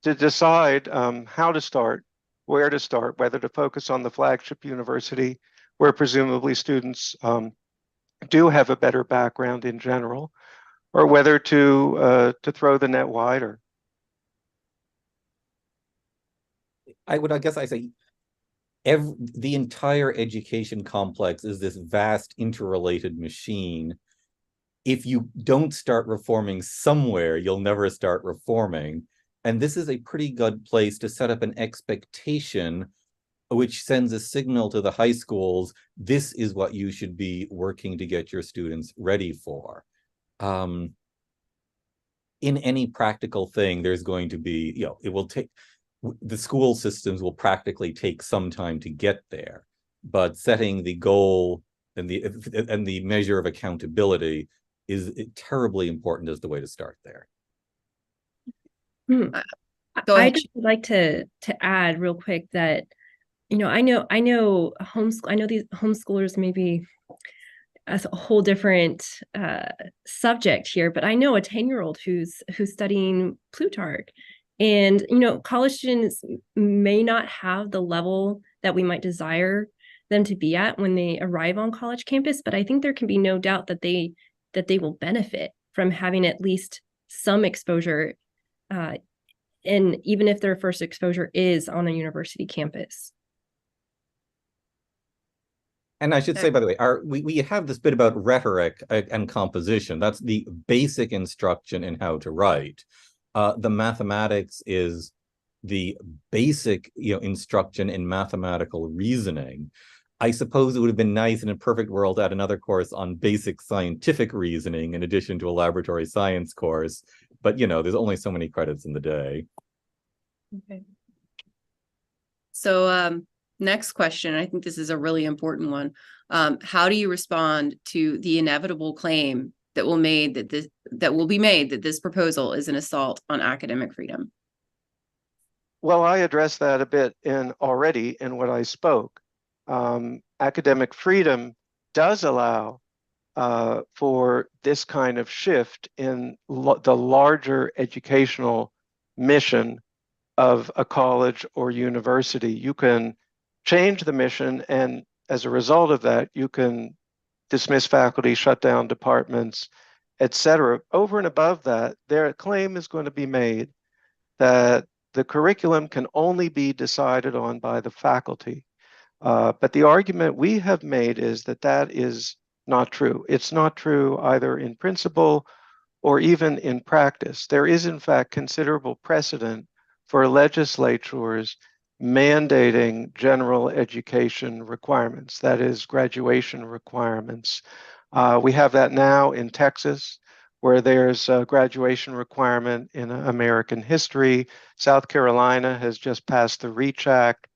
to decide how to start, where to start, whether to focus on the flagship university, where presumably students do have a better background in general, or whether to throw the net wider. I guess I say the entire education complex is this vast interrelated machine. If you don't start reforming somewhere, you'll never start reforming. And this is a pretty good place to set up an expectation which sends a signal to the high schools, this is what you should be working to get your students ready for. In any practical thing, there's going to be, it will take, the school systems will practically take some time to get there, but setting the goal and the measure of accountability is terribly important as the way to start there. I just would like to add real quick that, I know these homeschoolers maybe as a whole different subject here, but I know a 10-year-old who's studying Plutarch. And, college students may not have the level that we might desire them to be at when they arrive on college campus, but I think there can be no doubt that they will benefit from having at least some exposure, and even if their first exposure is on a university campus. And I should say, by the way, we have this bit about rhetoric and composition. That's the basic instruction in how to write. The mathematics is the basic, instruction in mathematical reasoning. I suppose it would have been nice in a perfect world to add another course on basic scientific reasoning in addition to a laboratory science course. But, there's only so many credits in the day. Okay. So next question, I think this is a really important one. How do you respond to the inevitable claim that will be made that this proposal is an assault on academic freedom? Well, I addressed that a bit already in what I spoke. Academic freedom does allow for this kind of shift in the larger educational mission of a college or university. You can change the mission, and as a result of that, you can dismiss faculty, shut down departments, etc. Over and above that, their claim is going to be made that the curriculum can only be decided on by the faculty. But the argument we have made is that is not true. It's not true either in principle or even in practice. There is, in fact, considerable precedent for legislatures mandating general education requirements, that is, graduation requirements. We have that now in Texas, where there's a graduation requirement in American history. South Carolina has just passed the REACH Act.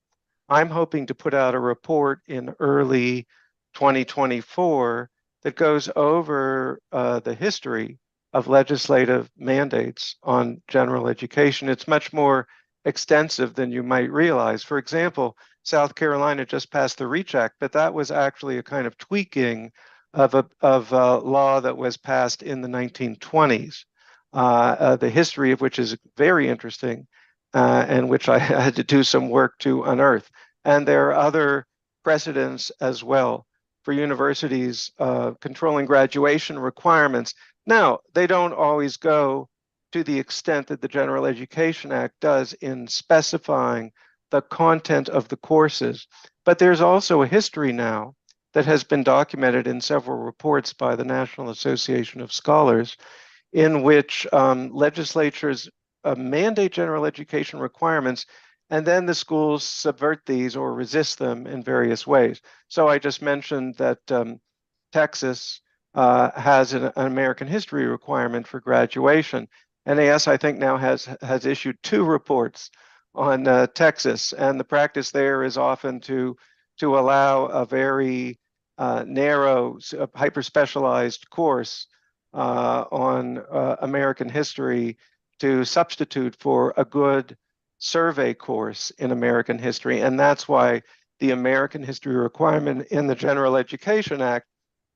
I'm hoping to put out a report in early 2024 that goes over the history of legislative mandates on general education. It's much more extensive than you might realize. For example, South Carolina just passed the REACH Act, but that was actually a kind of tweaking of a law that was passed in the 1920s, the history of which is very interesting, and which I had to do some work to unearth. And there are other precedents as well for universities controlling graduation requirements. Now, they don't always go to the extent that the General Education Act does in specifying the content of the courses. But there's also a history now that has been documented in several reports by the National Association of Scholars, in which legislatures mandate general education requirements, and then the schools subvert these or resist them in various ways. So I just mentioned that Texas has an American history requirement for graduation. NAS, I think, now has issued 2 reports on Texas, and the practice there is often to allow a very narrow, hyper-specialized course on American history to substitute for a good survey course in American history. And that's why the American history requirement in the General Education Act,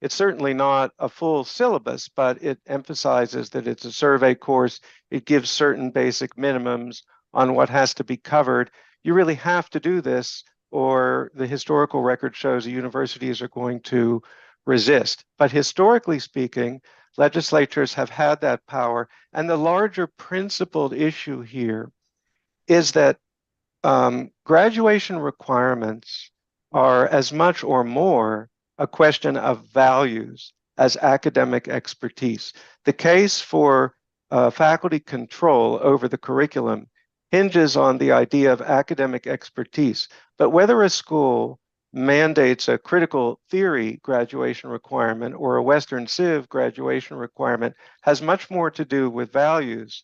it's certainly not a full syllabus, but it emphasizes that it's a survey course. It gives certain basic minimums on what has to be covered. You really have to do this, or the historical record shows the universities are going to resist. But historically speaking, legislatures have had that power. And the larger principled issue here is that graduation requirements are as much or more a question of values as academic expertise. The case for faculty control over the curriculum hinges on the idea of academic expertise. But whether a school mandates a critical theory graduation requirement or a Western Civ graduation requirement has much more to do with values.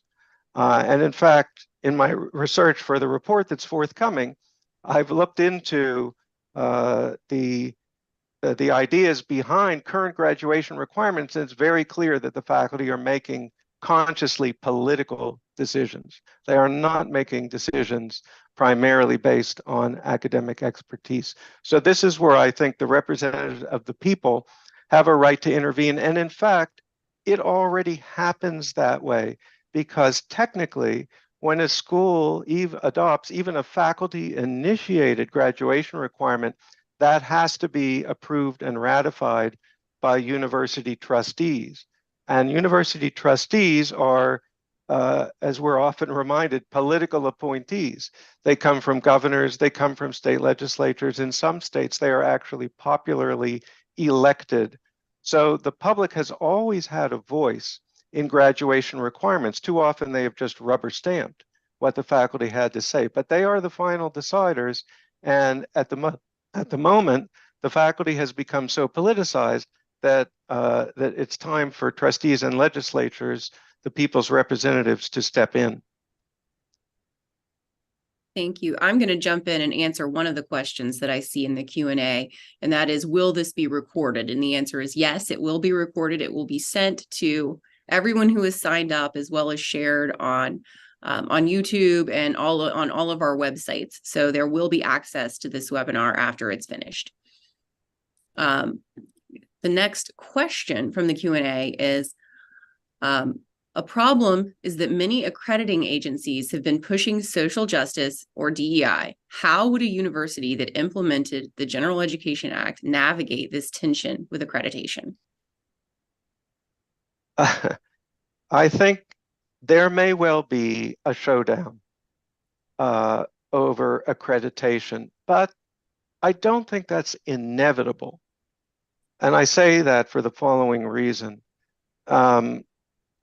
And in fact, in my research for the report that's forthcoming, I've looked into the ideas behind current graduation requirements, and it's very clear that the faculty are making consciously political decisions. They are not making decisions primarily based on academic expertise. So this is where I think the representatives of the people have a right to intervene. And in fact, it already happens that way, because technically, when a school adopts even a faculty-initiated graduation requirement, that has to be approved and ratified by university trustees. And university trustees are, as we're often reminded, political appointees. They come from governors, they come from state legislatures. In some states, they are actually popularly elected. So the public has always had a voice in graduation requirements. Too often they have just rubber stamped what the faculty had to say, but they are the final deciders. And at the moment, the faculty has become so politicized that that it's time for trustees and legislatures, the people's representatives, to step in. Thank you. I'm going to jump in and answer one of the questions that I see in the Q&A, and that is, will this be recorded? And the answer is yes, it will be recorded. It will be sent to everyone who has signed up, as well as shared on YouTube and on all of our websites. So there will be access to this webinar after it's finished. The next question from the Q&A is, a problem is that many accrediting agencies have been pushing social justice or DEI. How would a university that implemented the General Education Act navigate this tension with accreditation? I think there may well be a showdown over accreditation, but I don't think that's inevitable. And I say that for the following reason.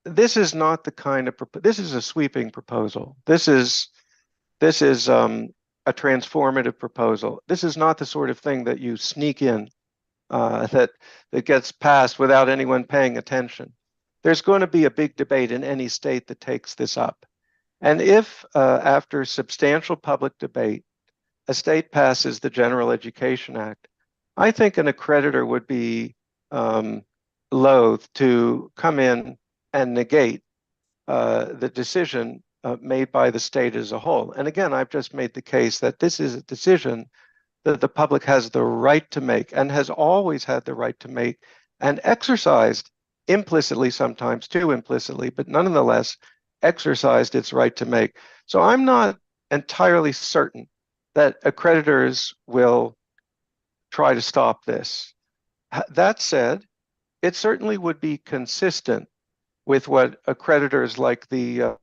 This is not the kind of, this is a sweeping proposal. This is a transformative proposal. This is not the sort of thing that you sneak in, that gets passed without anyone paying attention. There's going to be a big debate in any state that takes this up. And if after substantial public debate, a state passes the General Education Act, I think an accreditor would be loath to come in and negate the decision made by the state as a whole. And again, I've just made the case that this is a decision that the public has the right to make, and has always had the right to make, and exercised implicitly, sometimes too implicitly, but nonetheless exercised its right to make. So I'm not entirely certain that accreditors will try to stop this. That said, it certainly would be consistent with what accreditors like the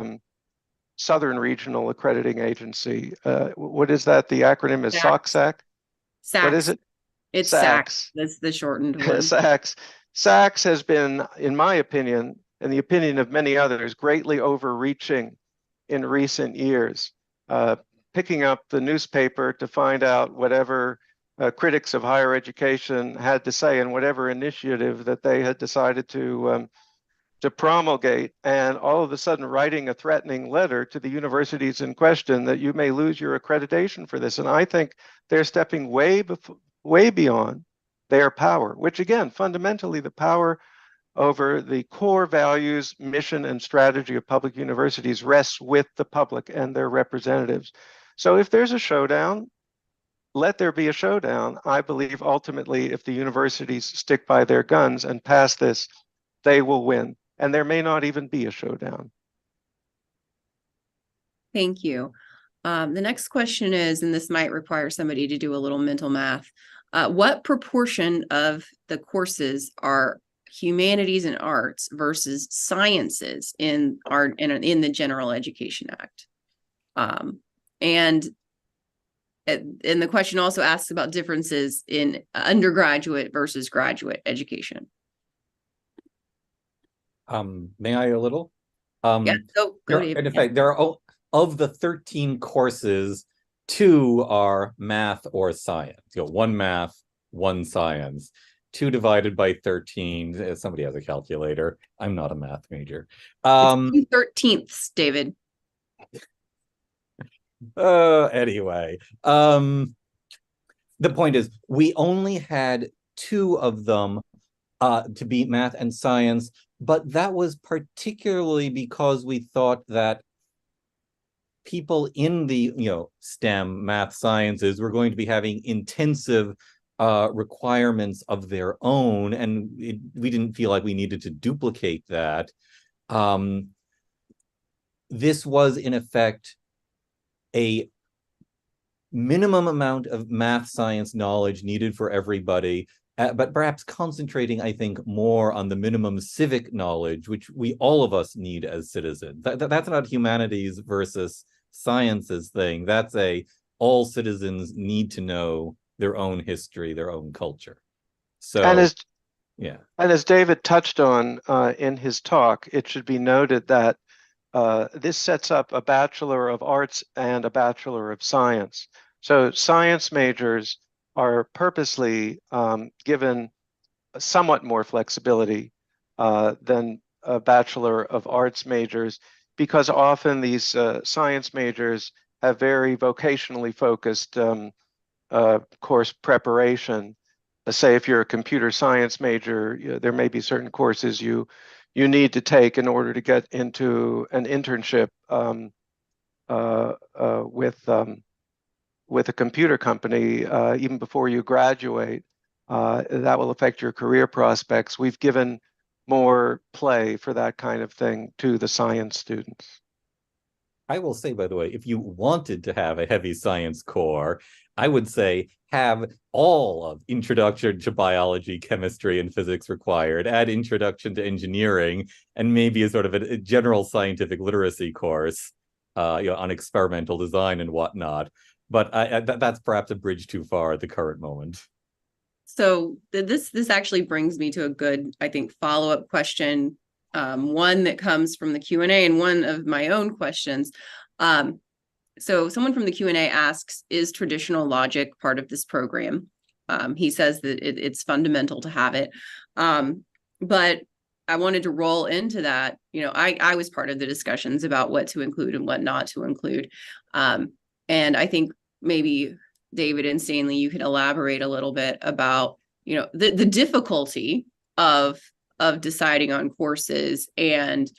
Southern Regional Accrediting Agency, what is that? The acronym is SOCSAC? SACS. What is it? It's SACS. That's the shortened one. SACS. SACS has been, in my opinion, and the opinion of many others, greatly overreaching in recent years, picking up the newspaper to find out whatever critics of higher education had to say, and whatever initiative that they had decided to promulgate, and all of a sudden writing a threatening letter to the universities in question that you may lose your accreditation for this. And I think they're stepping way beyond their power, which again, fundamentally, the power over the core values, mission, and strategy of public universities rests with the public and their representatives. So if there's a showdown, let there be a showdown. I believe ultimately, if the universities stick by their guns and pass this, they will win. And there may not even be a showdown. Thank you. The next question is, and this might require somebody to do a little mental math. What proportion of the courses are humanities and arts versus sciences in the General Education Act? And the question also asks about differences in undergraduate versus graduate education. May I a little? Yeah, go David. In fact, there are, of the 13 courses, 2 are math or science. One math, one science. 2 divided by 13. Somebody has a calculator. I'm not a math major. 2/13, David. Anyway, the point is, we only had 2 of them to be math and science, but that was particularly because we thought that people in the STEM, math, sciences, were going to be having intensive requirements of their own, and we didn't feel like we needed to duplicate that. This was, in effect, a minimum amount of math science knowledge needed for everybody, but perhaps concentrating, I think, more on the minimum civic knowledge, which all of us need as citizens. That's not humanities versus sciences thing. That's all citizens need to know their own history, their own culture. So, and as David touched on in his talk, it should be noted that this sets up a Bachelor of Arts and a Bachelor of Science. So science majors are purposely given somewhat more flexibility than a Bachelor of Arts majors, because often these science majors have very vocationally focused course preparation. Say if you're a computer science major, there may be certain courses you need to take in order to get into an internship with a computer company even before you graduate. That will affect your career prospects. We've given more play for that kind of thing to the science students. I will say, by the way, if you wanted to have a heavy science core, I would say have all of introduction to biology, chemistry, and physics required, add introduction to engineering, and maybe a sort of a general scientific literacy course on experimental design and whatnot. But that's perhaps a bridge too far at the current moment. So this actually brings me to a good, I think, follow-up question. One that comes from the Q&A and one of my own questions. So someone from the Q&A asks, is traditional logic part of this program? He says that it's fundamental to have it. But I wanted to roll into that. I was part of the discussions about what to include and what not to include. And I think maybe David and Stanley, you could elaborate a little bit about, the difficulty of deciding on courses and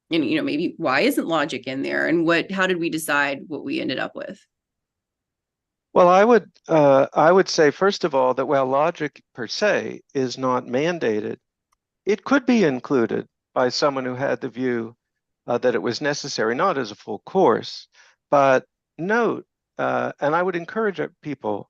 maybe why isn't logic in there, and how did we decide what we ended up with? Well, I would say, first of all, that while logic per se is not mandated, it could be included by someone who had the view that it was necessary, not as a full course, but note, and I would encourage people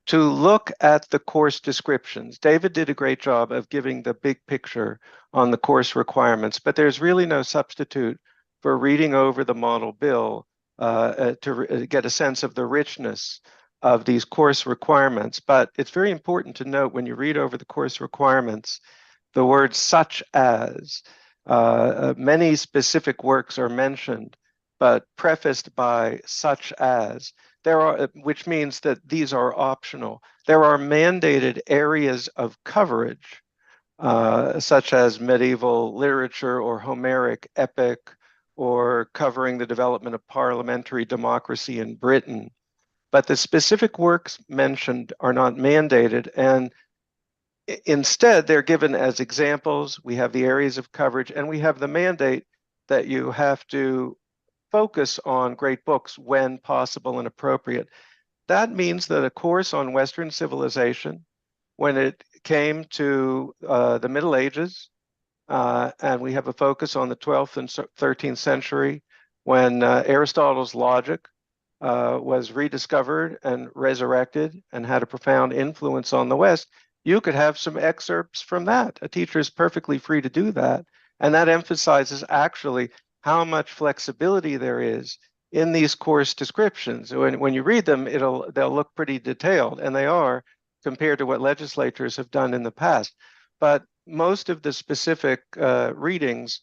to look at the course descriptions. David did a great job of giving the big picture on the course requirements, but there's really no substitute for reading over the model bill to get a sense of the richness of these course requirements. But it's very important to note, when you read over the course requirements, the word such as. Many specific works are mentioned, but prefaced by such as. Which means that these are optional. There are mandated areas of coverage, such as medieval literature or Homeric epic, or covering the development of parliamentary democracy in Britain. But the specific works mentioned are not mandated. And Instead, they're given as examples. We have the areas of coverage, and we have the mandate that you have to focus on great books when possible and appropriate. That means that a course on Western civilization, when it came to the Middle Ages, and we have a focus on the 12th and 13th century, when Aristotle's logic was rediscovered and resurrected and had a profound influence on the West, you could have some excerpts from that. A teacher is perfectly free to do that. And that emphasizes actually how much flexibility there is in these course descriptions. When you read them, they'll look pretty detailed, and they are, compared to what legislatures have done in the past. But most of the specific readings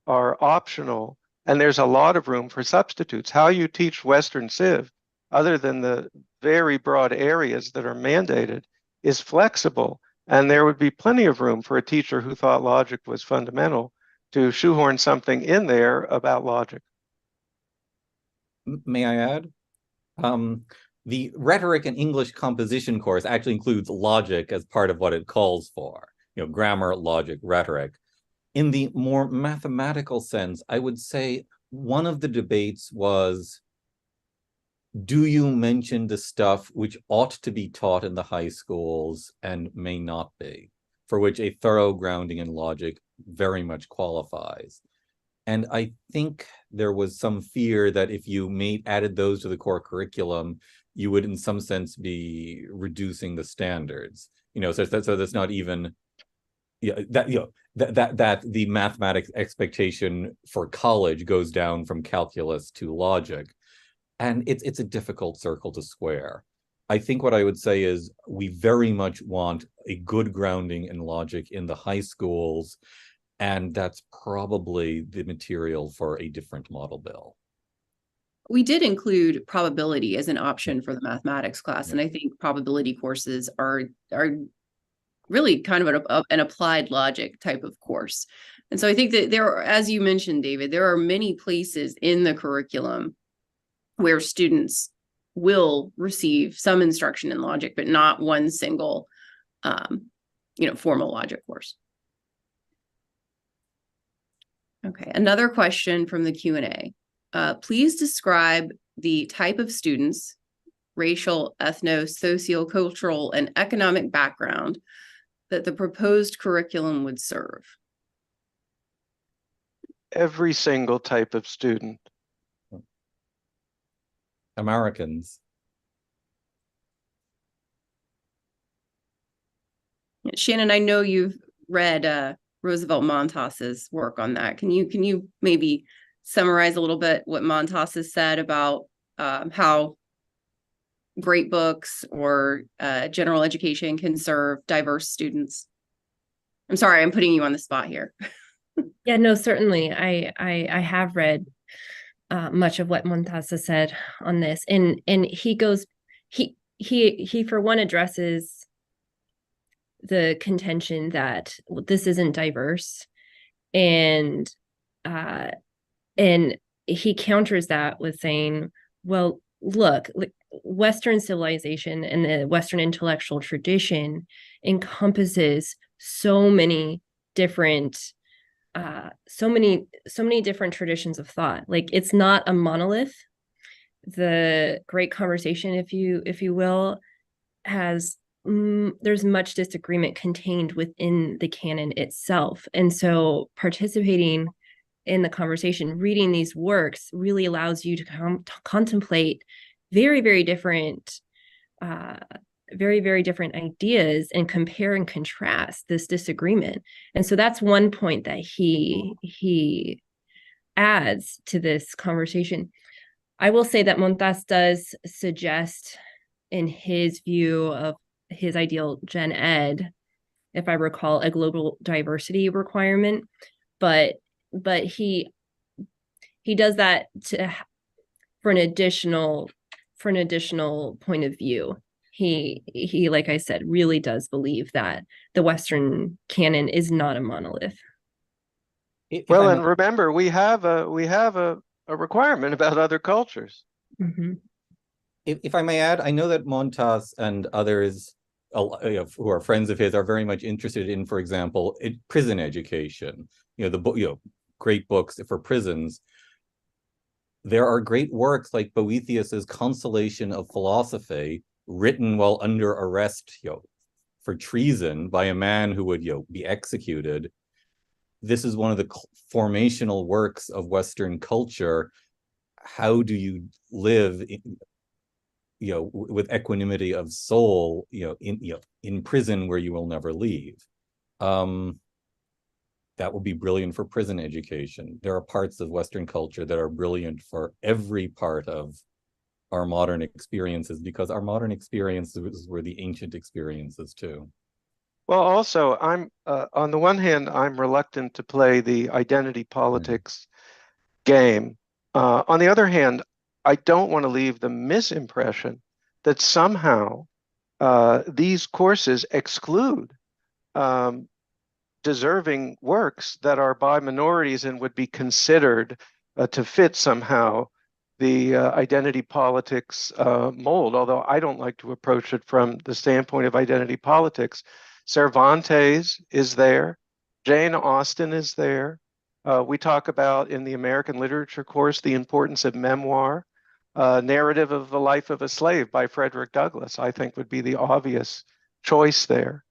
are optional, and there's a lot of room for substitutes. How you teach Western Civ, other than the very broad areas that are mandated, is flexible, and there would be plenty of room for a teacher who thought logic was fundamental to shoehorn something in there about logic. May I add? The rhetoric and English composition course actually includes logic as part of what it calls for, grammar, logic, rhetoric. In the more mathematical sense, I would say one of the debates was, do you mention the stuff which ought to be taught in the high schools and may not be, for which a thorough grounding in logic very much qualifies? And I think there was some fear that if you added those to the core curriculum, you would in some sense be reducing the standards, so that's not even, that the mathematics expectation for college goes down from calculus to logic. And it's a difficult circle to square. I think what I would say is we very much want a good grounding in logic in the high schools, and that's probably the material for a different model bill. We did include probability as an option for the mathematics class, and I think probability courses are really kind of an applied logic type of course. And so I think that there are, as you mentioned, David, there are many places in the curriculum where students will receive some instruction in logic, but not one single, formal logic course. Okay, another question from the Q&A. Please describe the type of students, racial, ethno, sociocultural, and economic background that the proposed curriculum would serve. Every single type of student. Americans. Shannon, I know you've read Roosevelt Montas's work on that. Can you maybe summarize a little bit what Montas has said about how great books or general education can serve diverse students? I'm sorry, I'm putting you on the spot here. Yeah, no, certainly. I have read much of what Montas has said on this, and he for one addresses the contention that this isn't diverse, and he counters that with saying, well, look, Western civilization and the Western intellectual tradition encompasses so many different different traditions of thought. Like, it's not a monolith. The Great Conversation, if you will, has there's much disagreement contained within the canon itself. And so participating in the conversation, reading these works, really allows you to contemplate very, very different ideas and compare and contrast this disagreement. And so that's one point that he adds to this conversation. I will say that Montas does suggest, in his view of his ideal gen ed, if I recall, a global diversity requirement, but he does that for an additional point of view. He, like I said, really does believe that the Western canon is not a monolith. Well, and remember, we have a requirement about other cultures. Mm-hmm. If I may add, I know that Montas and others who are friends of his are very much interested in, for example, prison education. The book, great books for prisons. There are great works like Boethius's Consolation of Philosophy, written while under arrest, for treason by a man who would, be executed. This is one of the formational works of Western culture. How do you live with equanimity of soul, in prison where you will never leave? That would be brilliant for prison education. There are parts of Western culture that are brilliant for every part of our modern experiences, because our modern experiences were the ancient experiences too. Well, also, I'm on the one hand, I'm reluctant to play the identity politics game. On the other hand, I don't want to leave the misimpression that somehow these courses exclude deserving works that are by minorities and would be considered to fit somehow the identity politics mold, although I don't like to approach it from the standpoint of identity politics. Cervantes is there. Jane Austen is there. We talk about in the American literature course the importance of memoir. Narrative of the Life of a Slave by Frederick Douglass, I think, would be the obvious choice there.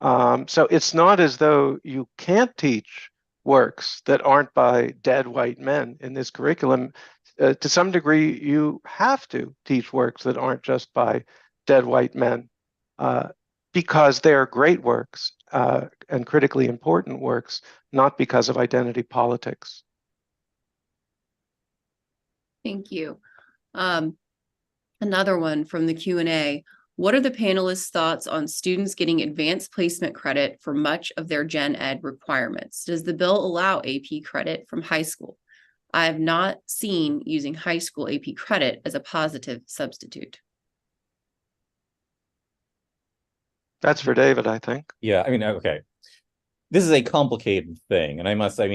So it's not as though you can't teach works that aren't by dead white men in this curriculum. To some degree, you have to teach works that aren't just by dead white men, because they're great works and critically important works, not because of identity politics. Thank you. Another one from the Q&A. What are the panelists' thoughts on students getting advanced placement credit for much of their gen ed requirements? Does the bill allow AP credit from high school? I have not seen using high school AP credit as a positive substitute. That's for David, I think. Yeah, okay. This is a complicated thing, and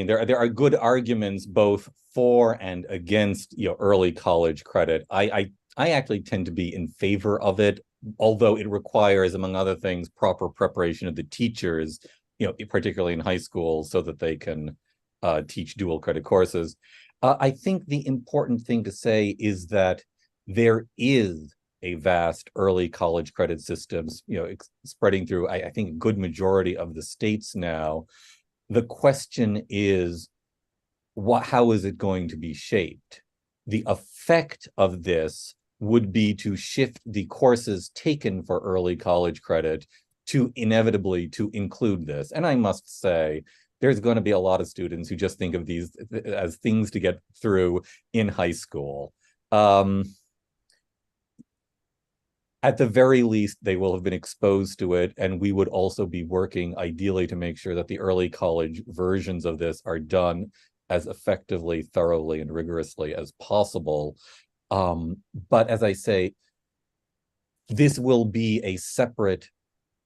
there are good arguments both for and against early college credit. I actually tend to be in favor of it, although it requires, among other things, proper preparation of the teachers, particularly in high school, so that they can teach dual credit courses. I think the important thing to say is that there is a vast early college credit systems, spreading through, I think, a good majority of the states now. The question is, how is it going to be shaped? The effect of this would be to shift the courses taken for early college credit to inevitably to include this. And I must say, there's going to be a lot of students who just think of these as things to get through in high school. At the very least, they will have been exposed to it, and we would also be working ideally to make sure that the early college versions of this are done as effectively, thoroughly, and rigorously as possible. But as I say, this will be a separate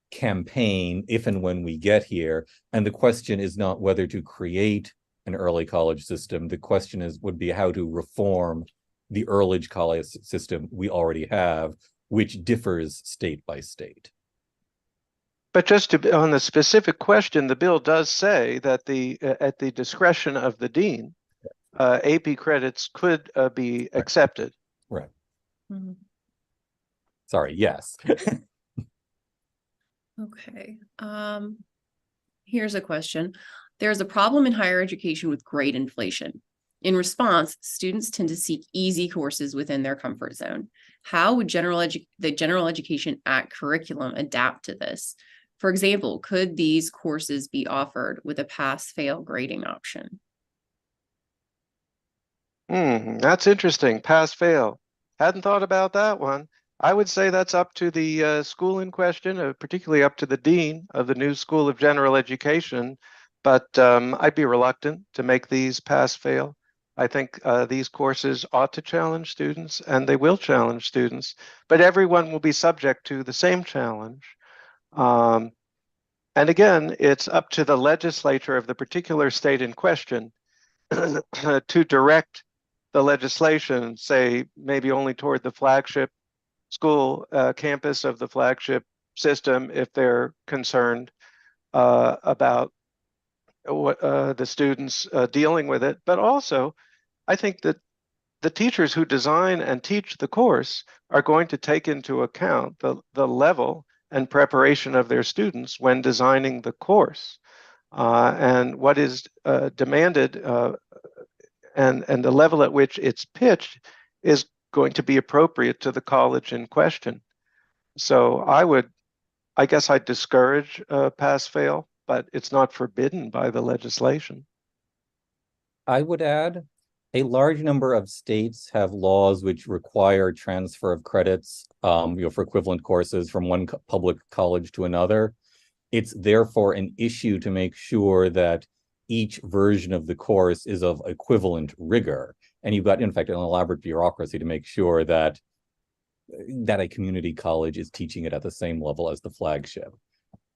campaign if and when we get here. And the question is not whether to create an early college system. The question would be how to reform the early college system we already have, which differs state by state. But just on the specific question, the bill does say that at the discretion of the dean, AP credits could be accepted. Right. Mm-hmm. Sorry, yes. Okay. Here's a question. There's a problem in higher education with grade inflation. In response, students tend to seek easy courses within their comfort zone. How would the General Education Act curriculum adapt to this? For example, could these courses be offered with a pass-fail grading option? That's interesting. Pass-fail. Hadn't thought about that one. I would say that's up to the school in question, particularly up to the dean of the new School of General Education. But I'd be reluctant to make these pass-fail. I think these courses ought to challenge students, and they will challenge students, but everyone will be subject to the same challenge. And again, it's up to the legislature of the particular state in question to direct the legislation, say maybe only toward the flagship school campus of the flagship system if they're concerned about what the students dealing with it. But also, I think that the teachers who design and teach the course are going to take into account the level and preparation of their students when designing the course, and what is demanded, and the level at which it's pitched is going to be appropriate to the college in question. So I guess I'd discourage pass-fail, but it's not forbidden by the legislation. I would add, a large number of states have laws which require transfer of credits, for equivalent courses from one public college to another. It's therefore an issue to make sure that each version of the course is of equivalent rigor. And you've got, in fact, an elaborate bureaucracy to make sure that a community college is teaching it at the same level as the flagship.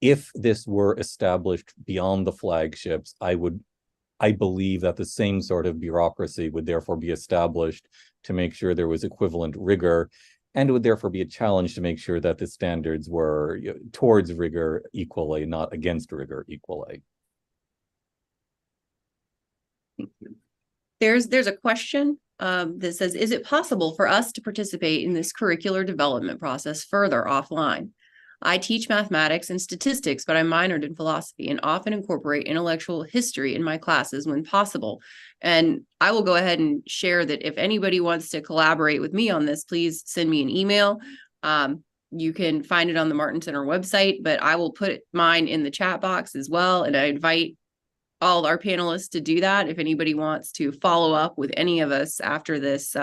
If this were established beyond the flagships, I believe that the same sort of bureaucracy would therefore be established to make sure there was equivalent rigor, and it would therefore be a challenge to make sure that the standards were towards rigor equally, not against rigor equally. There's a question that says, is it possible for us to participate in this curricular development process further offline? I teach mathematics and statistics, but I minored in philosophy and often incorporate intellectual history in my classes when possible. And I will go ahead and share that if anybody wants to collaborate with me on this, please send me an email. You can find it on the Martin Center website, but I will put mine in the chat box as well. And I invite all our panelists to do that if anybody wants to follow up with any of us after this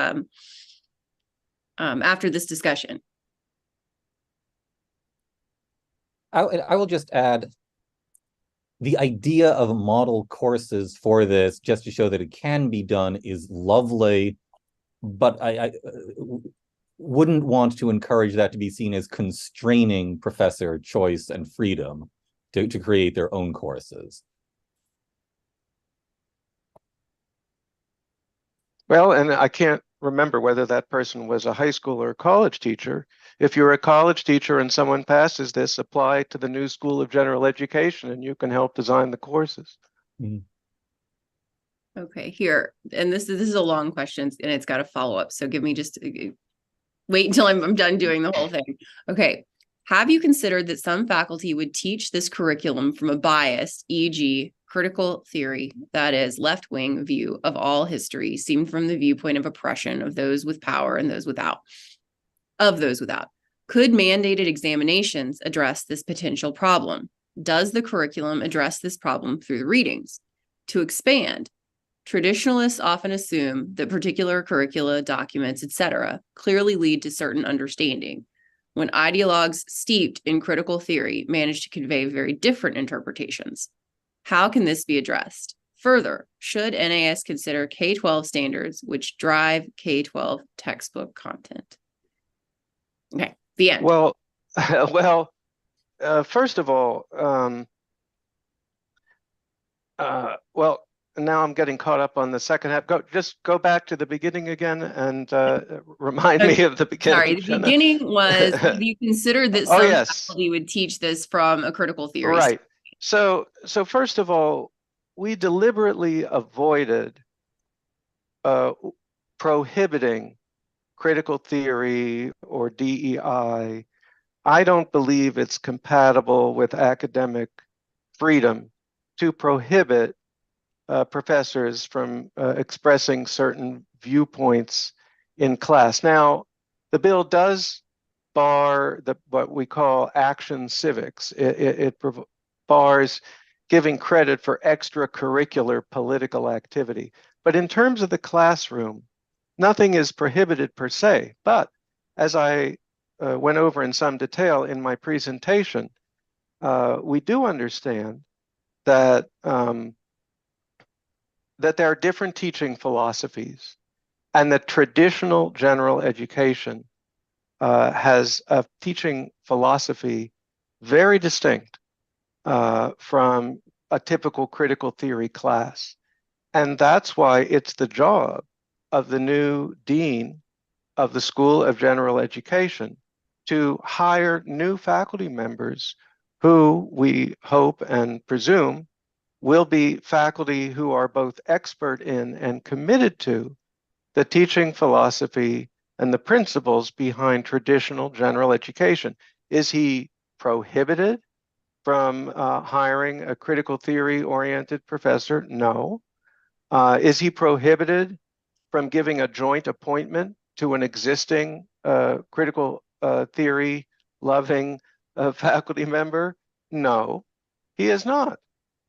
discussion. I will just add, the idea of model courses for this, just to show that it can be done, is lovely, but I wouldn't want to encourage that to be seen as constraining professor choice and freedom to create their own courses. Well, and I can't remember whether that person was a high school or a college teacher. If you're a college teacher and someone passes this, apply to the new School of General Education and you can help design the courses. Mm. Okay, here, and this is a long question and it's got a follow-up. So give me just wait until I'm done doing the whole thing. Okay. Have you considered that some faculty would teach this curriculum from a biased, e.g., critical theory, that is, left-wing view of all history, seen from the viewpoint of oppression of those with power and those without? Could mandated examinations address this potential problem? Does the curriculum address this problem through the readings? To expand, traditionalists often assume that particular curricula, documents, etc., clearly lead to certain understanding, when ideologues steeped in critical theory manage to convey very different interpretations. How can this be addressed? Further, should NAS consider K-12 standards which drive K-12 textbook content? Okay, the end. Well, first of all, well, now I'm getting caught up on the second half. Just go back to the beginning again and remind me of the beginning. Sorry, the Jenna. beginning was, have you considered that some faculty would teach this from a critical theory? Right. So first of all, we deliberately avoided prohibiting critical theory or DEI. I don't believe it's compatible with academic freedom to prohibit professors from expressing certain viewpoints in class. Now, the bill does bar what we call action civics. It bars giving credit for extracurricular political activity. But in terms of the classroom, nothing is prohibited per se. But as I went over in some detail in my presentation, we do understand that that there are different teaching philosophies, and that traditional general education has a teaching philosophy very distinct from a typical critical theory class. And that's why it's the job of the new dean of the School of General Education to hire new faculty members who we hope and presume will be faculty who are both expert in and committed to the teaching philosophy and the principles behind traditional general education. Is he prohibited from hiring a critical theory-oriented professor? No. Is he prohibited from giving a joint appointment to an existing critical theory-loving faculty member? No, he is not.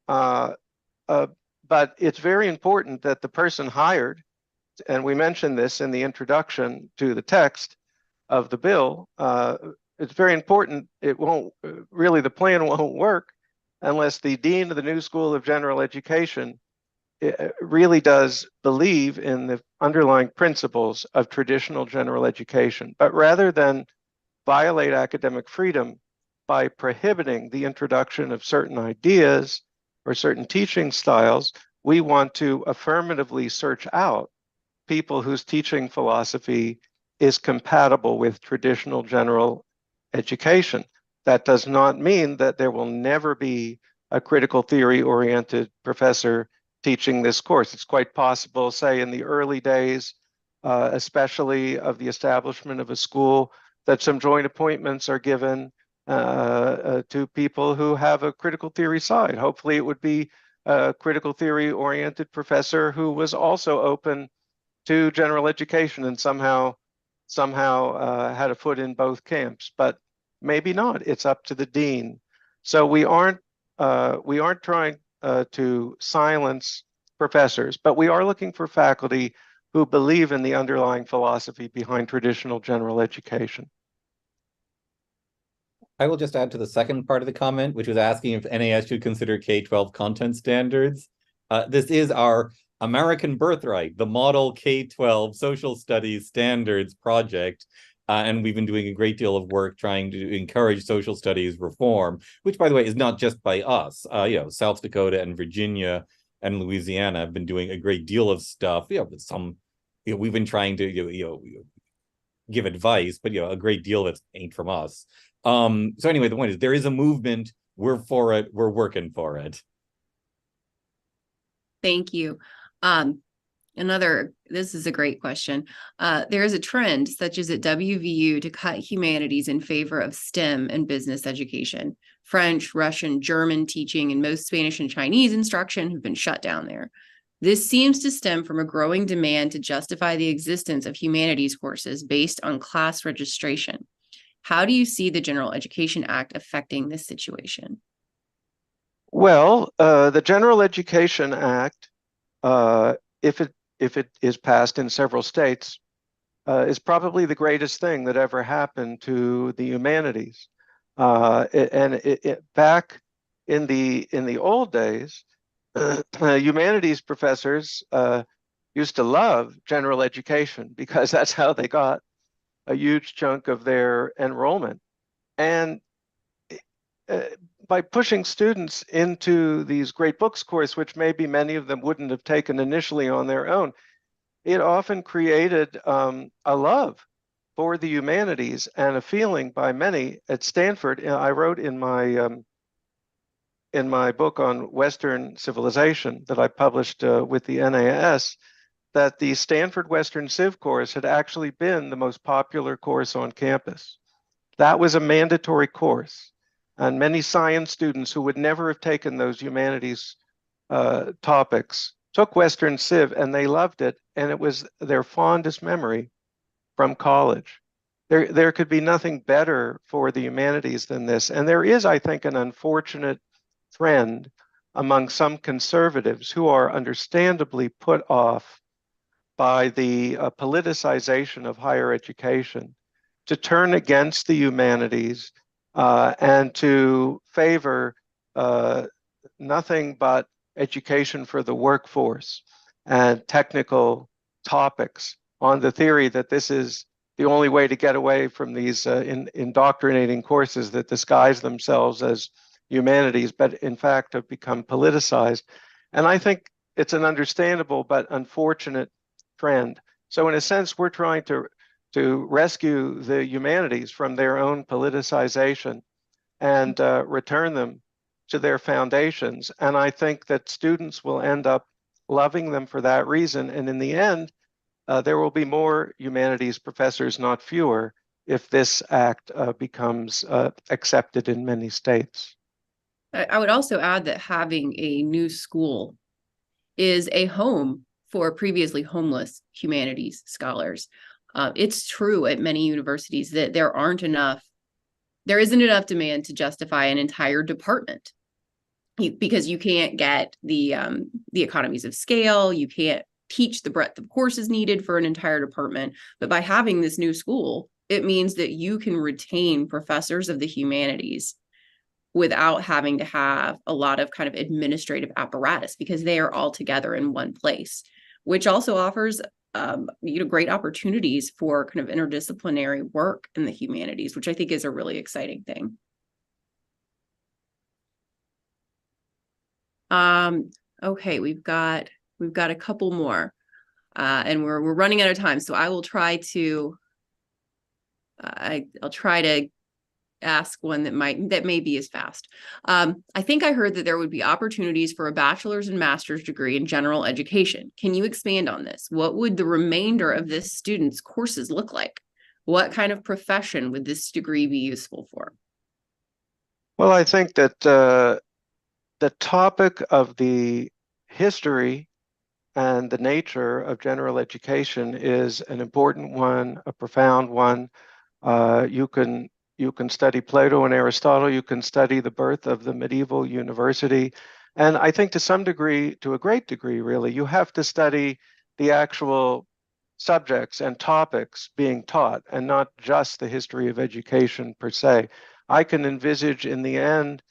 But it's very important that the person hired, and we mentioned this in the introduction to the text of the bill, it's very important. It won't really, the plan won't work unless the dean of the new School of General Education really does believe in the underlying principles of traditional general education. But rather than violate academic freedom by prohibiting the introduction of certain ideas or certain teaching styles, we want to affirmatively search out people whose teaching philosophy is compatible with traditional general education. That does not mean that there will never be a critical theory-oriented professor teaching this course. It's quite possible, say, in the early days, especially of the establishment of a school, that some joint appointments are given to people who have a critical theory side. Hopefully it would be a critical theory-oriented professor who was also open to general education and somehow had a foot in both camps, but maybe not. It's up to the dean. So we aren't trying to silence professors, but we are looking for faculty who believe in the underlying philosophy behind traditional general education. I will just add to the second part of the comment, which was asking if NAS should consider K-12 content standards. This is our American birthright, the model K-12 social studies standards project. And we've been doing a great deal of work trying to encourage social studies reform, which, by the way, is not just by us. South Dakota and Virginia and Louisiana have been doing a great deal of stuff. With some, we've been trying to give advice, but a great deal of it ain't from us. So anyway, the point is there is a movement. We're for it. We're working for it. Thank you. This is a great question. There is a trend, such as at WVU, to cut humanities in favor of STEM and business education. French, Russian, German teaching, and most Spanish and Chinese instruction have been shut down there. This seems to stem from a growing demand to justify the existence of humanities courses based on class registration. How do you see the General Education Act affecting this situation? Well, the General Education Act, if it is passed in several states, is probably the greatest thing that ever happened to the humanities. Back in the old days, humanities professors used to love general education because that's how they got a huge chunk of their enrollment. And by pushing students into these great books course, which maybe many of them wouldn't have taken initially on their own, it often created a love for the humanities and a feeling by many at Stanford. I wrote in my book on Western civilization that I published with the NAS that the Stanford Western Civ course had actually been the most popular course on campus. That was a mandatory course. And many science students who would never have taken those humanities topics took Western Civ and they loved it. And it was their fondest memory from college. There could be nothing better for the humanities than this. And there is, I think, an unfortunate trend among some conservatives who are understandably put off by the politicization of higher education to turn against the humanities and to favor nothing but education for the workforce and technical topics on the theory that this is the only way to get away from these indoctrinating courses that disguise themselves as humanities, but in fact have become politicized. And I think it's an understandable but unfortunate trend. So in a sense, we're trying to to rescue the humanities from their own politicization and return them to their foundations. And I think that students will end up loving them for that reason. And in the end, there will be more humanities professors, not fewer, if this act becomes accepted in many states. I would also add that having a new school is a home for previously homeless humanities scholars. It's true at many universities that there isn't enough demand to justify an entire department because you can't get the economies of scale. You can't teach the breadth of courses needed for an entire department. But by having this new school, it means that you can retain professors of the humanities without having to have a lot of kind of administrative apparatus because they are all together in one place, which also offers great opportunities for kind of interdisciplinary work in the humanities, which I think is a really exciting thing. Okay, we've got a couple more, and we're running out of time, so I will try to I'll try to ask one that may be as fast. I think I heard that there would be opportunities for a bachelor's and master's degree in general education. Can you expand on this? What would the remainder of this student's courses look like? What kind of profession would this degree be useful for? Well, I think that the topic of the history and the nature of general education is an important one, a profound one. You can study Plato and Aristotle. You can study the birth of the medieval university. And I think to some degree, to a great degree, really, you have to study the actual subjects and topics being taught and not just the history of education per se. I can envisage in the end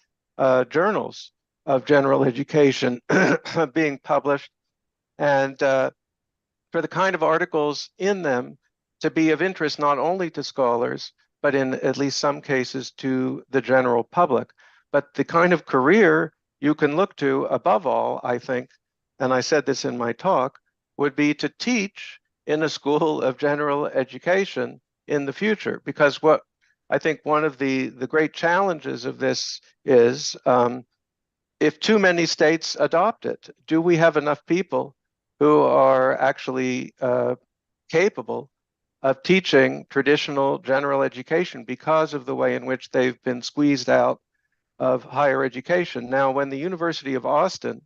journals of general education being published and for the kind of articles in them to be of interest not only to scholars, but in at least some cases to the general public. But the kind of career you can look to above all, I think, and I said this in my talk, would be to teach in a school of general education in the future. Because what I think one of the great challenges of this is if too many states adopt it, do we have enough people who are actually capable of teaching traditional general education because of the way in which they've been squeezed out of higher education? Now, when the University of Austin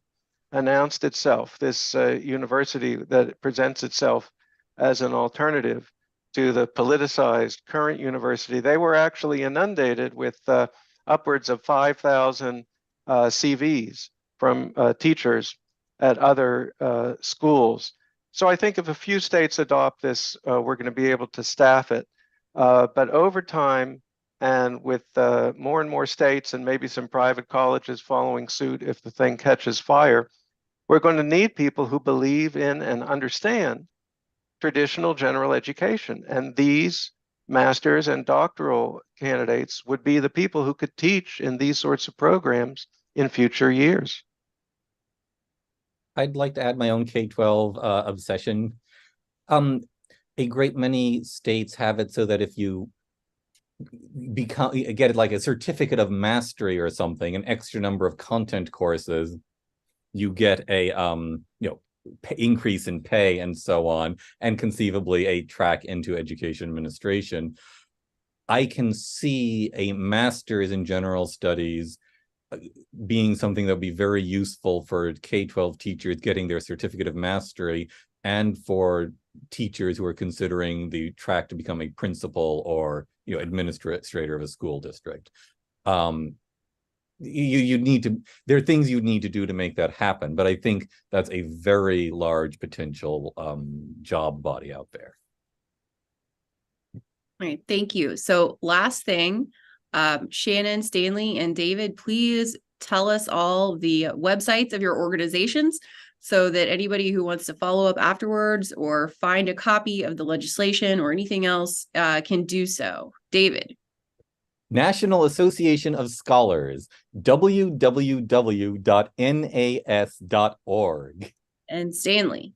announced itself, this university that presents itself as an alternative to the politicized current university, they were actually inundated with upwards of 5,000 CVs from teachers at other schools. So I think if a few states adopt this, we're going to be able to staff it. But over time, and with more and more states and maybe some private colleges following suit if the thing catches fire, we're going to need people who believe in and understand traditional general education. And these master's and doctoral candidates would be the people who could teach in these sorts of programs in future years. I'd like to add my own K-12 obsession. A great many states have it so that if you get like a certificate of mastery or something, an extra number of content courses, you get a increase in pay and so on, and conceivably a track into education administration. I can see a master's in general studies being something that would be very useful for K-12 teachers getting their certificate of mastery, and for teachers who are considering the track to become a principal or administrator of a school district. You need to, there are things you need to do to make that happen, but I think that's a very large potential job body out there. All right, thank you. So last thing, Shannon, Stanley, and David, please tell us all the websites of your organizations so that anybody who wants to follow up afterwards or find a copy of the legislation or anything else can do so. David. National Association of Scholars, www.nas.org. And Stanley.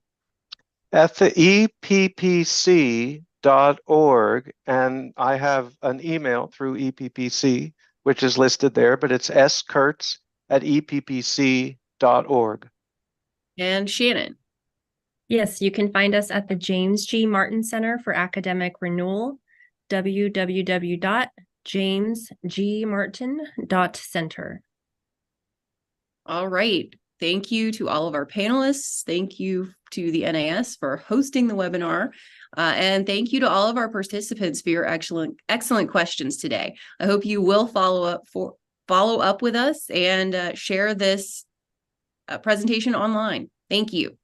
At the EPPC, and I have an email through EPPC, which is listed there, but it's skurtz@eppc.org. And Shannon. Yes, you can find us at the James G. Martin Center for Academic Renewal, www.jamesgmartin.center. All right. Thank you to all of our panelists. Thank you to the NAS for hosting the webinar. And thank you to all of our participants for your excellent questions today. I hope you will follow up with us and share this presentation online. Thank you.